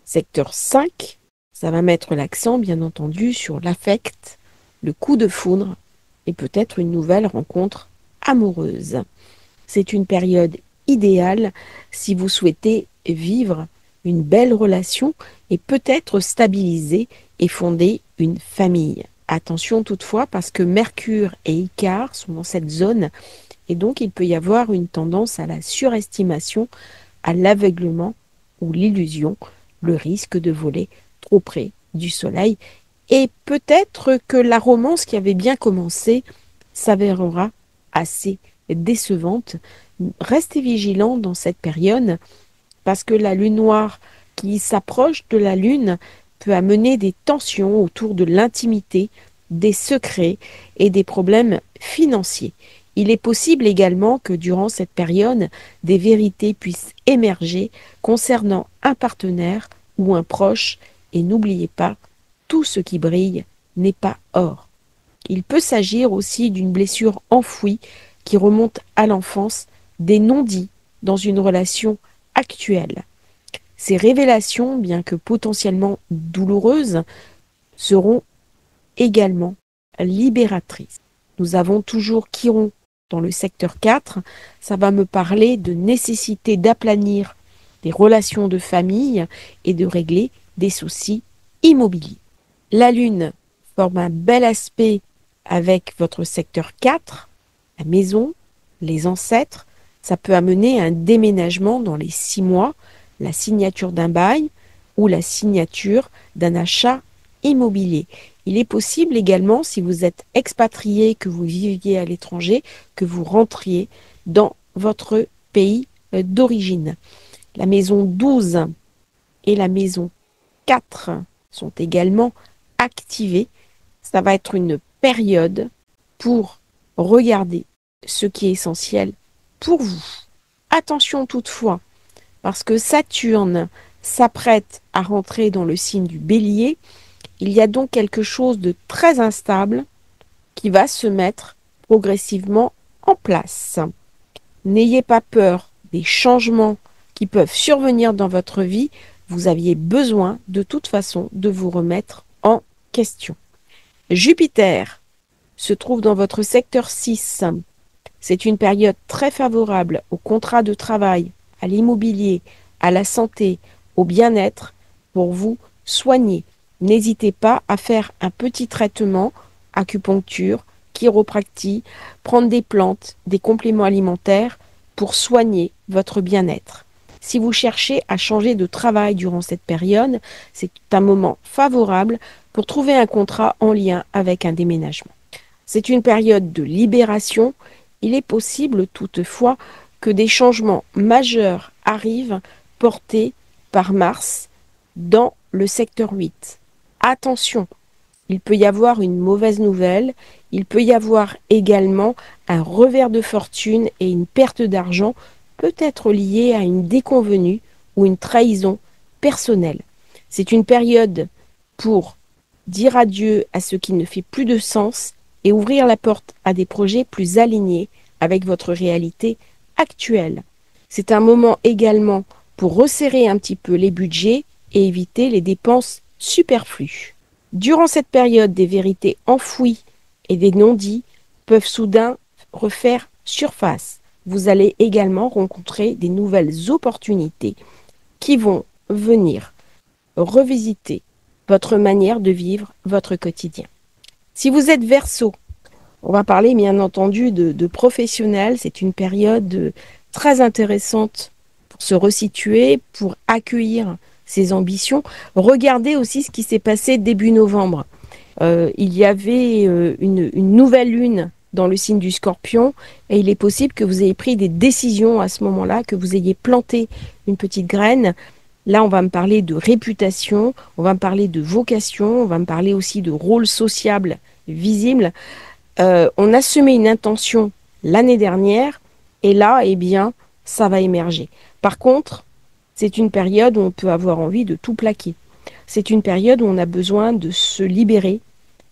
Secteur 5, ça va mettre l'accent, bien entendu, sur l'affect, le coup de foudre et peut-être une nouvelle rencontre amoureuse. C'est une période idéale si vous souhaitez vivre une belle relation et peut-être stabiliser et fonder une famille. Attention toutefois parce que Mercure et Icare sont dans cette zone et donc il peut y avoir une tendance à la surestimation, à l'aveuglement ou l'illusion, le risque de voler trop près du soleil et peut-être que la romance qui avait bien commencé s'avérera assez décevante. Restez vigilants dans cette période parce que la lune noire qui s'approche de la lune peut amener des tensions autour de l'intimité, des secrets et des problèmes financiers. Il est possible également que durant cette période, des vérités puissent émerger concernant un partenaire ou un proche. Et n'oubliez pas, tout ce qui brille n'est pas or. Il peut s'agir aussi d'une blessure enfouie qui remonte à l'enfance, des non-dits dans une relation actuelle. Ces révélations, bien que potentiellement douloureuses, seront également libératrices. Nous avons toujours Chiron dans le secteur 4. Ça va me parler de nécessité d'aplanir des relations de famille et de régler des soucis immobiliers. La Lune forme un bel aspect avec votre secteur 4, la maison, les ancêtres. Ça peut amener un déménagement dans les 6 mois, la signature d'un bail ou la signature d'un achat immobilier. Il est possible également, si vous êtes expatrié, que vous viviez à l'étranger, que vous rentriez dans votre pays d'origine. La maison 12 et la maison 4 sont également activées. Ça va être une période pour regarder ce qui est essentiel pour vous. Attention toutefois, parce que Saturne s'apprête à rentrer dans le signe du Bélier, il y a donc quelque chose de très instable qui va se mettre progressivement en place. N'ayez pas peur des changements qui peuvent survenir dans votre vie. Vous aviez besoin de toute façon de vous remettre en question. Jupiter se trouve dans votre secteur 6. C'est une période très favorable au contrat de travail, à l'immobilier, à la santé, au bien-être pour vous soigner. N'hésitez pas à faire un petit traitement, acupuncture, chiropractie, prendre des plantes, des compléments alimentaires pour soigner votre bien-être. Si vous cherchez à changer de travail durant cette période, c'est un moment favorable pour trouver un contrat en lien avec un déménagement. C'est une période de libération. Il est possible toutefois que des changements majeurs arrivent portés par Mars dans le secteur 8. Attention, il peut y avoir une mauvaise nouvelle, il peut y avoir également un revers de fortune et une perte d'argent peut être liée à une déconvenue ou une trahison personnelle. C'est une période pour dire adieu à ce qui ne fait plus de sens et ouvrir la porte à des projets plus alignés avec votre réalité actuelle. C'est un moment également pour resserrer un petit peu les budgets et éviter les dépenses superflues. Durant cette période, des vérités enfouies et des non-dits peuvent soudain refaire surface. Vous allez également rencontrer des nouvelles opportunités qui vont venir revisiter votre manière de vivre votre quotidien. Si vous êtes Verseau, on va parler bien entendu de professionnels. C'est une période très intéressante pour se resituer, pour accueillir ses ambitions. Regardez aussi ce qui s'est passé début novembre. Il y avait une nouvelle lune dans le signe du Scorpion et il est possible que vous ayez pris des décisions à ce moment-là, que vous ayez planté une petite graine. Là, on va me parler de réputation, on va me parler de vocation, on va me parler aussi de rôle sociable visible. On a semé une intention l'année dernière et là, eh bien, ça va émerger. Par contre, c'est une période où on peut avoir envie de tout plaquer. C'est une période où on a besoin de se libérer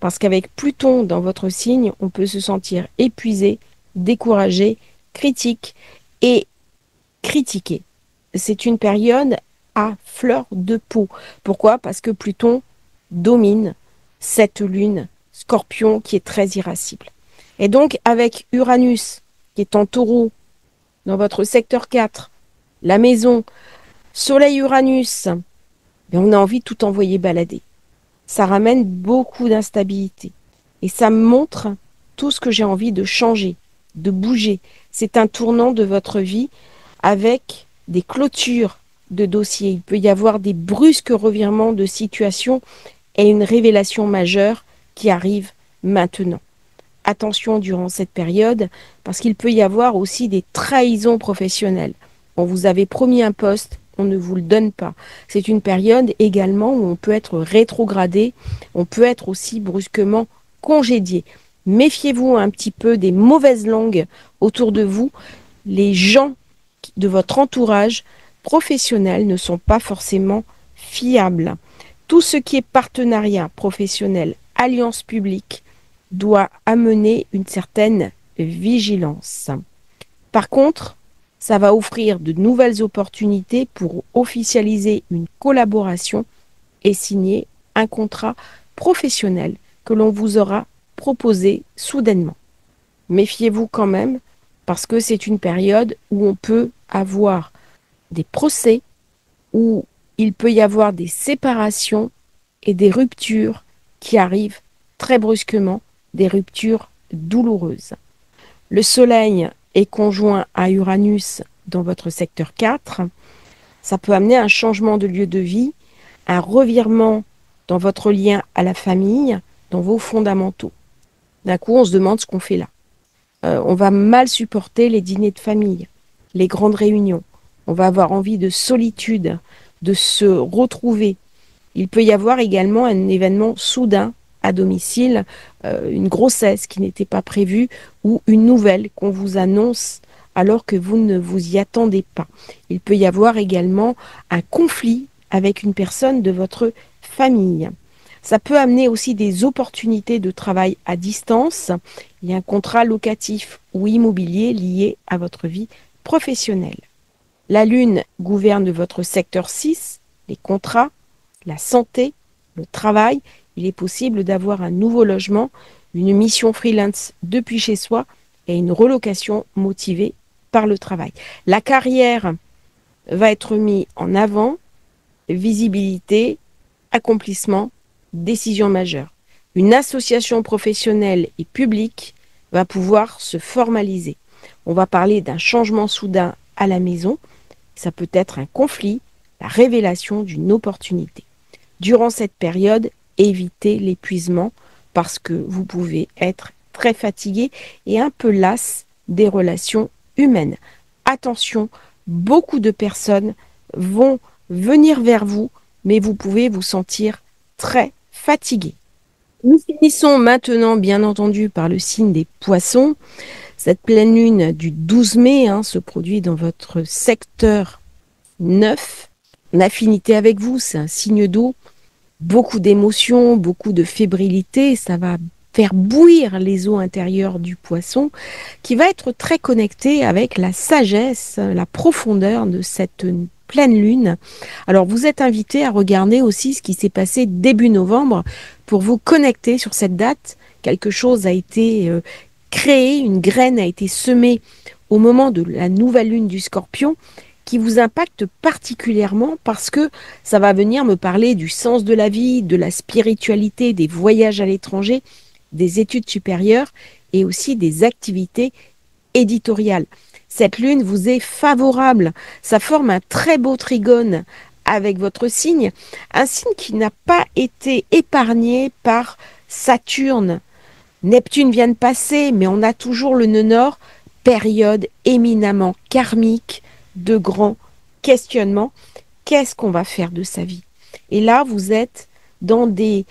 parce qu'avec Pluton dans votre signe, on peut se sentir épuisé, découragé, critique et critiqué. C'est une période à fleur de peau. Pourquoi? Parce que Pluton domine cette lune Scorpion qui est très irascible. Et donc avec Uranus qui est en Taureau dans votre secteur 4, la maison Soleil-Uranus, on a envie de tout envoyer balader. Ça ramène beaucoup d'instabilité. Et ça me montre tout ce que j'ai envie de changer, de bouger. C'est un tournant de votre vie avec des clôtures de dossiers. Il peut y avoir des brusques revirements de situation et une révélation majeure qui arrive maintenant. Attention durant cette période, parce qu'il peut y avoir aussi des trahisons professionnelles. On vous avait promis un poste, on ne vous le donne pas. C'est une période également où on peut être rétrogradé, on peut être aussi brusquement congédié. Méfiez-vous un petit peu des mauvaises langues autour de vous. Les gens de votre entourage professionnel ne sont pas forcément fiables. Tout ce qui est partenariat professionnel, alliance publique, doit amener une certaine vigilance. Par contre, ça va offrir de nouvelles opportunités pour officialiser une collaboration et signer un contrat professionnel que l'on vous aura proposé soudainement. Méfiez-vous quand même parce que c'est une période où on peut avoir des procès, où il peut y avoir des séparations et des ruptures qui arrivent très brusquement, des ruptures douloureuses. Le Soleil est conjoint à Uranus dans votre secteur 4. Ça peut amener un changement de lieu de vie, un revirement dans votre lien à la famille, dans vos fondamentaux. D'un coup, on se demande ce qu'on fait là. On va mal supporter les dîners de famille, les grandes réunions. On va avoir envie de solitude, de se retrouver. Il peut y avoir également un événement soudain à domicile, une grossesse qui n'était pas prévue ou une nouvelle qu'on vous annonce alors que vous ne vous y attendez pas. Il peut y avoir également un conflit avec une personne de votre famille. Ça peut amener aussi des opportunités de travail à distance. Il y a un contrat locatif ou immobilier lié à votre vie professionnelle. La Lune gouverne votre secteur 6, les contrats, la santé, le travail. Il est possible d'avoir un nouveau logement, une mission freelance depuis chez soi et une relocation motivée par le travail. La carrière va être mise en avant, visibilité, accomplissement, décision majeure. Une association professionnelle et publique va pouvoir se formaliser. On va parler d'un changement soudain à la maison. Ça peut être un conflit, la révélation d'une opportunité. Durant cette période, évitez l'épuisement parce que vous pouvez être très fatigué et un peu las des relations humaines. Attention, beaucoup de personnes vont venir vers vous, mais vous pouvez vous sentir très fatigué. Nous finissons maintenant, bien entendu, par le signe des poissons. Cette pleine lune du 12 mai se produit dans votre secteur 9, en affinité avec vous, c'est un signe d'eau, beaucoup d'émotions, beaucoup de fébrilité, ça va faire bouillir les eaux intérieures du poisson, qui va être très connecté avec la sagesse, la profondeur de cette pleine lune. Alors vous êtes invité à regarder aussi ce qui s'est passé début novembre pour vous connecter sur cette date. Quelque chose a été créé, une graine a été semée au moment de la nouvelle lune du Scorpion, qui vous impacte particulièrement parce que ça va venir me parler du sens de la vie, de la spiritualité, des voyages à l'étranger, des études supérieures et aussi des activités éditoriales. Cette lune vous est favorable, ça forme un très beau trigone avec votre signe, un signe qui n'a pas été épargné par Saturne. Neptune vient de passer, mais on a toujours le nœud nord, période éminemment karmique, de grands questionnements. Qu'est-ce qu'on va faire de sa vie? Et là, vous êtes dans des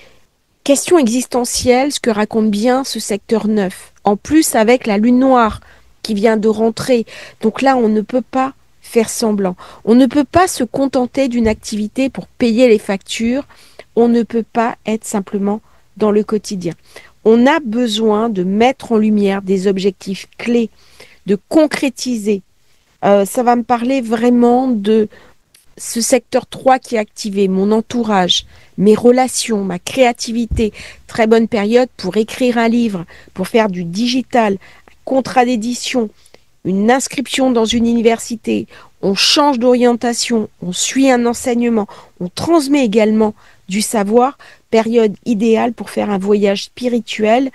questions existentielles, ce que raconte bien ce secteur 9. En plus, avec la lune noire qui vient de rentrer. Donc là, on ne peut pas faire semblant. On ne peut pas se contenter d'une activité pour payer les factures. On ne peut pas être simplement dans le quotidien. On a besoin de mettre en lumière des objectifs clés, de concrétiser. Ça va me parler vraiment de ce secteur 3 qui est activé, mon entourage, mes relations, ma créativité. Très bonne période pour écrire un livre, pour faire du digital, un contrat d'édition, une inscription dans une université. On change d'orientation, on suit un enseignement, on transmet également du savoir. Période idéale pour faire un voyage spirituel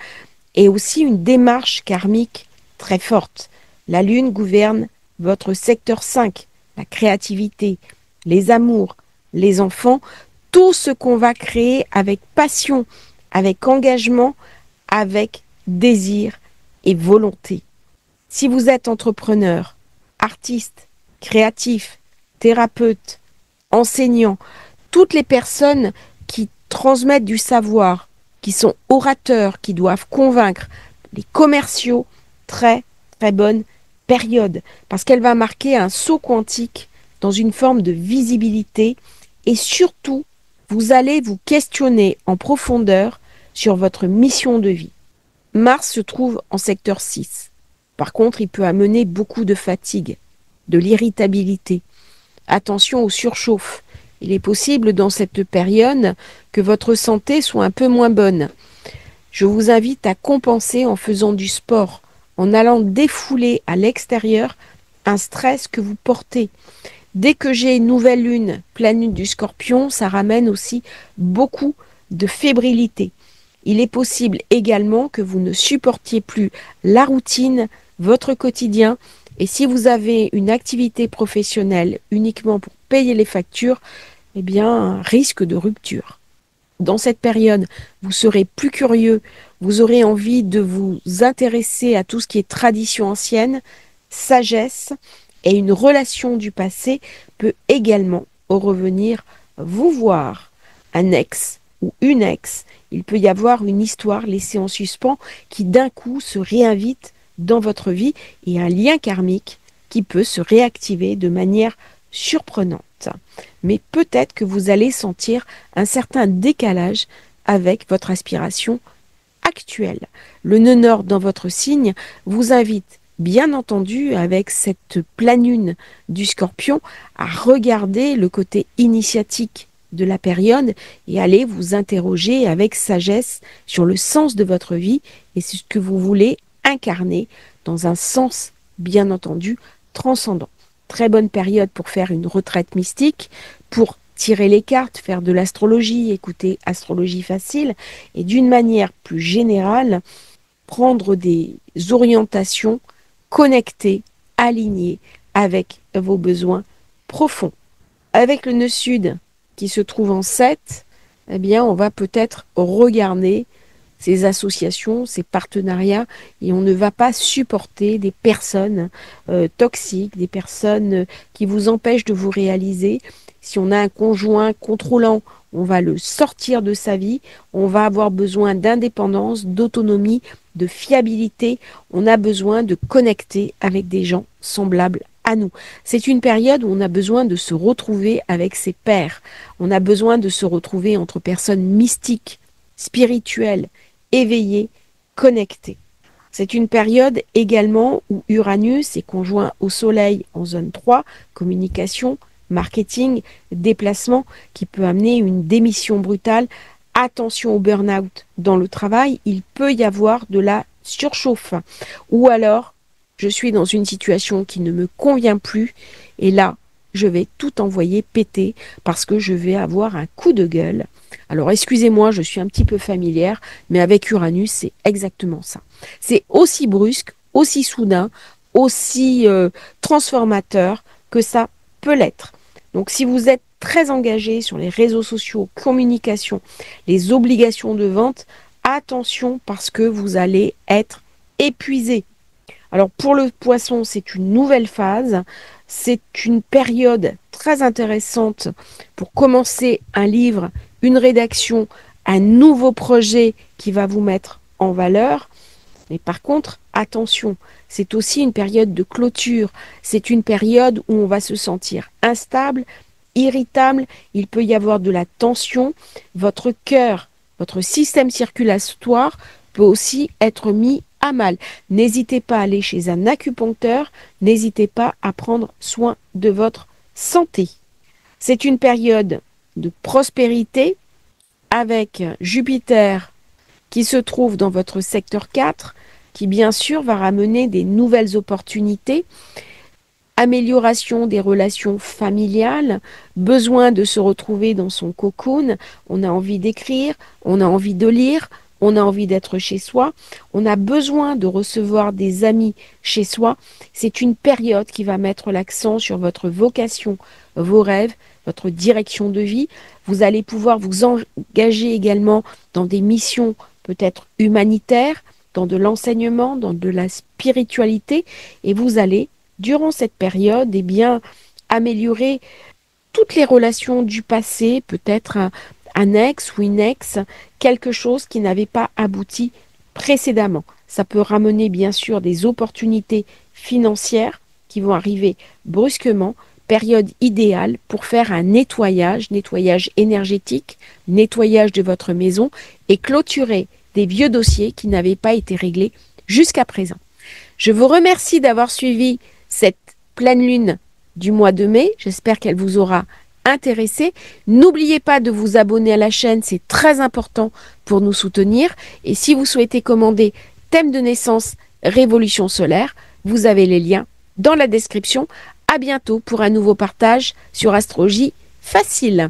et aussi une démarche karmique très forte. La lune gouverne votre secteur 5, la créativité, les amours, les enfants, tout ce qu'on va créer avec passion, avec engagement, avec désir et volonté. Si vous êtes entrepreneur, artiste, créatif, thérapeute, enseignant, toutes les personnes qui transmettent du savoir, qui sont orateurs, qui doivent convaincre, les commerciaux, très très bonne période parce qu'elle va marquer un saut quantique dans une forme de visibilité et surtout, vous allez vous questionner en profondeur sur votre mission de vie. Mars se trouve en secteur 6. Par contre, il peut amener beaucoup de fatigue, de l'irritabilité. Attention aux surchauffes. Il est possible dans cette période que votre santé soit un peu moins bonne. Je vous invite à compenser en faisant du sport, en allant défouler à l'extérieur un stress que vous portez. Dès que j'ai une nouvelle lune, pleine lune du Scorpion, ça ramène aussi beaucoup de fébrilité. Il est possible également que vous ne supportiez plus la routine, votre quotidien, et si vous avez une activité professionnelle uniquement pour payer les factures, eh bien, un risque de rupture. Dans cette période, vous serez plus curieux, vous aurez envie de vous intéresser à tout ce qui est tradition ancienne, sagesse, et une relation du passé peut également revenir vous voir. Un ex ou une ex, il peut y avoir une histoire laissée en suspens qui d'un coup se réinvite dans votre vie et un lien karmique qui peut se réactiver de manière surprenante. Mais peut-être que vous allez sentir un certain décalage avec votre aspiration actuelle. Le nœud nord dans votre signe vous invite, bien entendu, avec cette pleine lune du Scorpion, à regarder le côté initiatique de la période et aller vous interroger avec sagesse sur le sens de votre vie et ce que vous voulez incarner dans un sens, bien entendu, transcendant. Très bonne période pour faire une retraite mystique, pour tirer les cartes, faire de l'astrologie, écouter Astrologie Facile et d'une manière plus générale, prendre des orientations connectées, alignées avec vos besoins profonds. Avec le nœud sud qui se trouve en 7, eh bien, on va peut-être regarder ces associations, ces partenariats, et on ne va pas supporter des personnes toxiques, des personnes qui vous empêchent de vous réaliser. Si on a un conjoint contrôlant, on va le sortir de sa vie, on va avoir besoin d'indépendance, d'autonomie, de fiabilité, on a besoin de connecter avec des gens semblables à nous. C'est une période où on a besoin de se retrouver avec ses pairs, on a besoin de se retrouver entre personnes mystiques, spirituelles, éveillées, connectées. C'est une période également où Uranus est conjoint au Soleil en zone 3, communication, marketing, déplacement, qui peut amener une démission brutale. Attention au burn-out dans le travail, il peut y avoir de la surchauffe. Ou alors, je suis dans une situation qui ne me convient plus et là, je vais tout envoyer péter parce que je vais avoir un coup de gueule. Alors, excusez-moi, je suis un petit peu familière, mais avec Uranus, c'est exactement ça. C'est aussi brusque, aussi soudain, aussi transformateur que ça peut l'être. Donc, si vous êtes très engagé sur les réseaux sociaux, communication, les obligations de vente, attention parce que vous allez être épuisé. Alors pour le poisson, c'est une nouvelle phase, c'est une période très intéressante pour commencer un livre, une rédaction, un nouveau projet qui va vous mettre en valeur. Mais par contre, attention, c'est aussi une période de clôture, c'est une période où on va se sentir instable, irritable, il peut y avoir de la tension, votre cœur, votre système circulatoire peut aussi être mis à mal. N'hésitez pas à aller chez un acupuncteur, n'hésitez pas à prendre soin de votre santé. C'est une période de prospérité avec Jupiter qui se trouve dans votre secteur 4, qui bien sûr va ramener des nouvelles opportunités, amélioration des relations familiales, besoin de se retrouver dans son cocoon, on a envie d'écrire, on a envie de lire, on a envie d'être chez soi, on a besoin de recevoir des amis chez soi. C'est une période qui va mettre l'accent sur votre vocation, vos rêves, votre direction de vie. Vous allez pouvoir vous engager également dans des missions peut-être humanitaires, dans de l'enseignement, dans de la spiritualité, et vous allez, durant cette période, eh bien, améliorer toutes les relations du passé, peut-être un ex ou une ex, quelque chose qui n'avait pas abouti précédemment. Ça peut ramener bien sûr des opportunités financières qui vont arriver brusquement. Période idéale pour faire un nettoyage énergétique, nettoyage de votre maison et clôturer des vieux dossiers qui n'avaient pas été réglés jusqu'à présent. Je vous remercie d'avoir suivi cette pleine lune du mois de mai. J'espère qu'elle vous aura intéressé. N'oubliez pas de vous abonner à la chaîne, c'est très important pour nous soutenir. Et si vous souhaitez commander thème de naissance Révolution solaire, vous avez les liens dans la description. À bientôt pour un nouveau partage sur Astrologie Facile.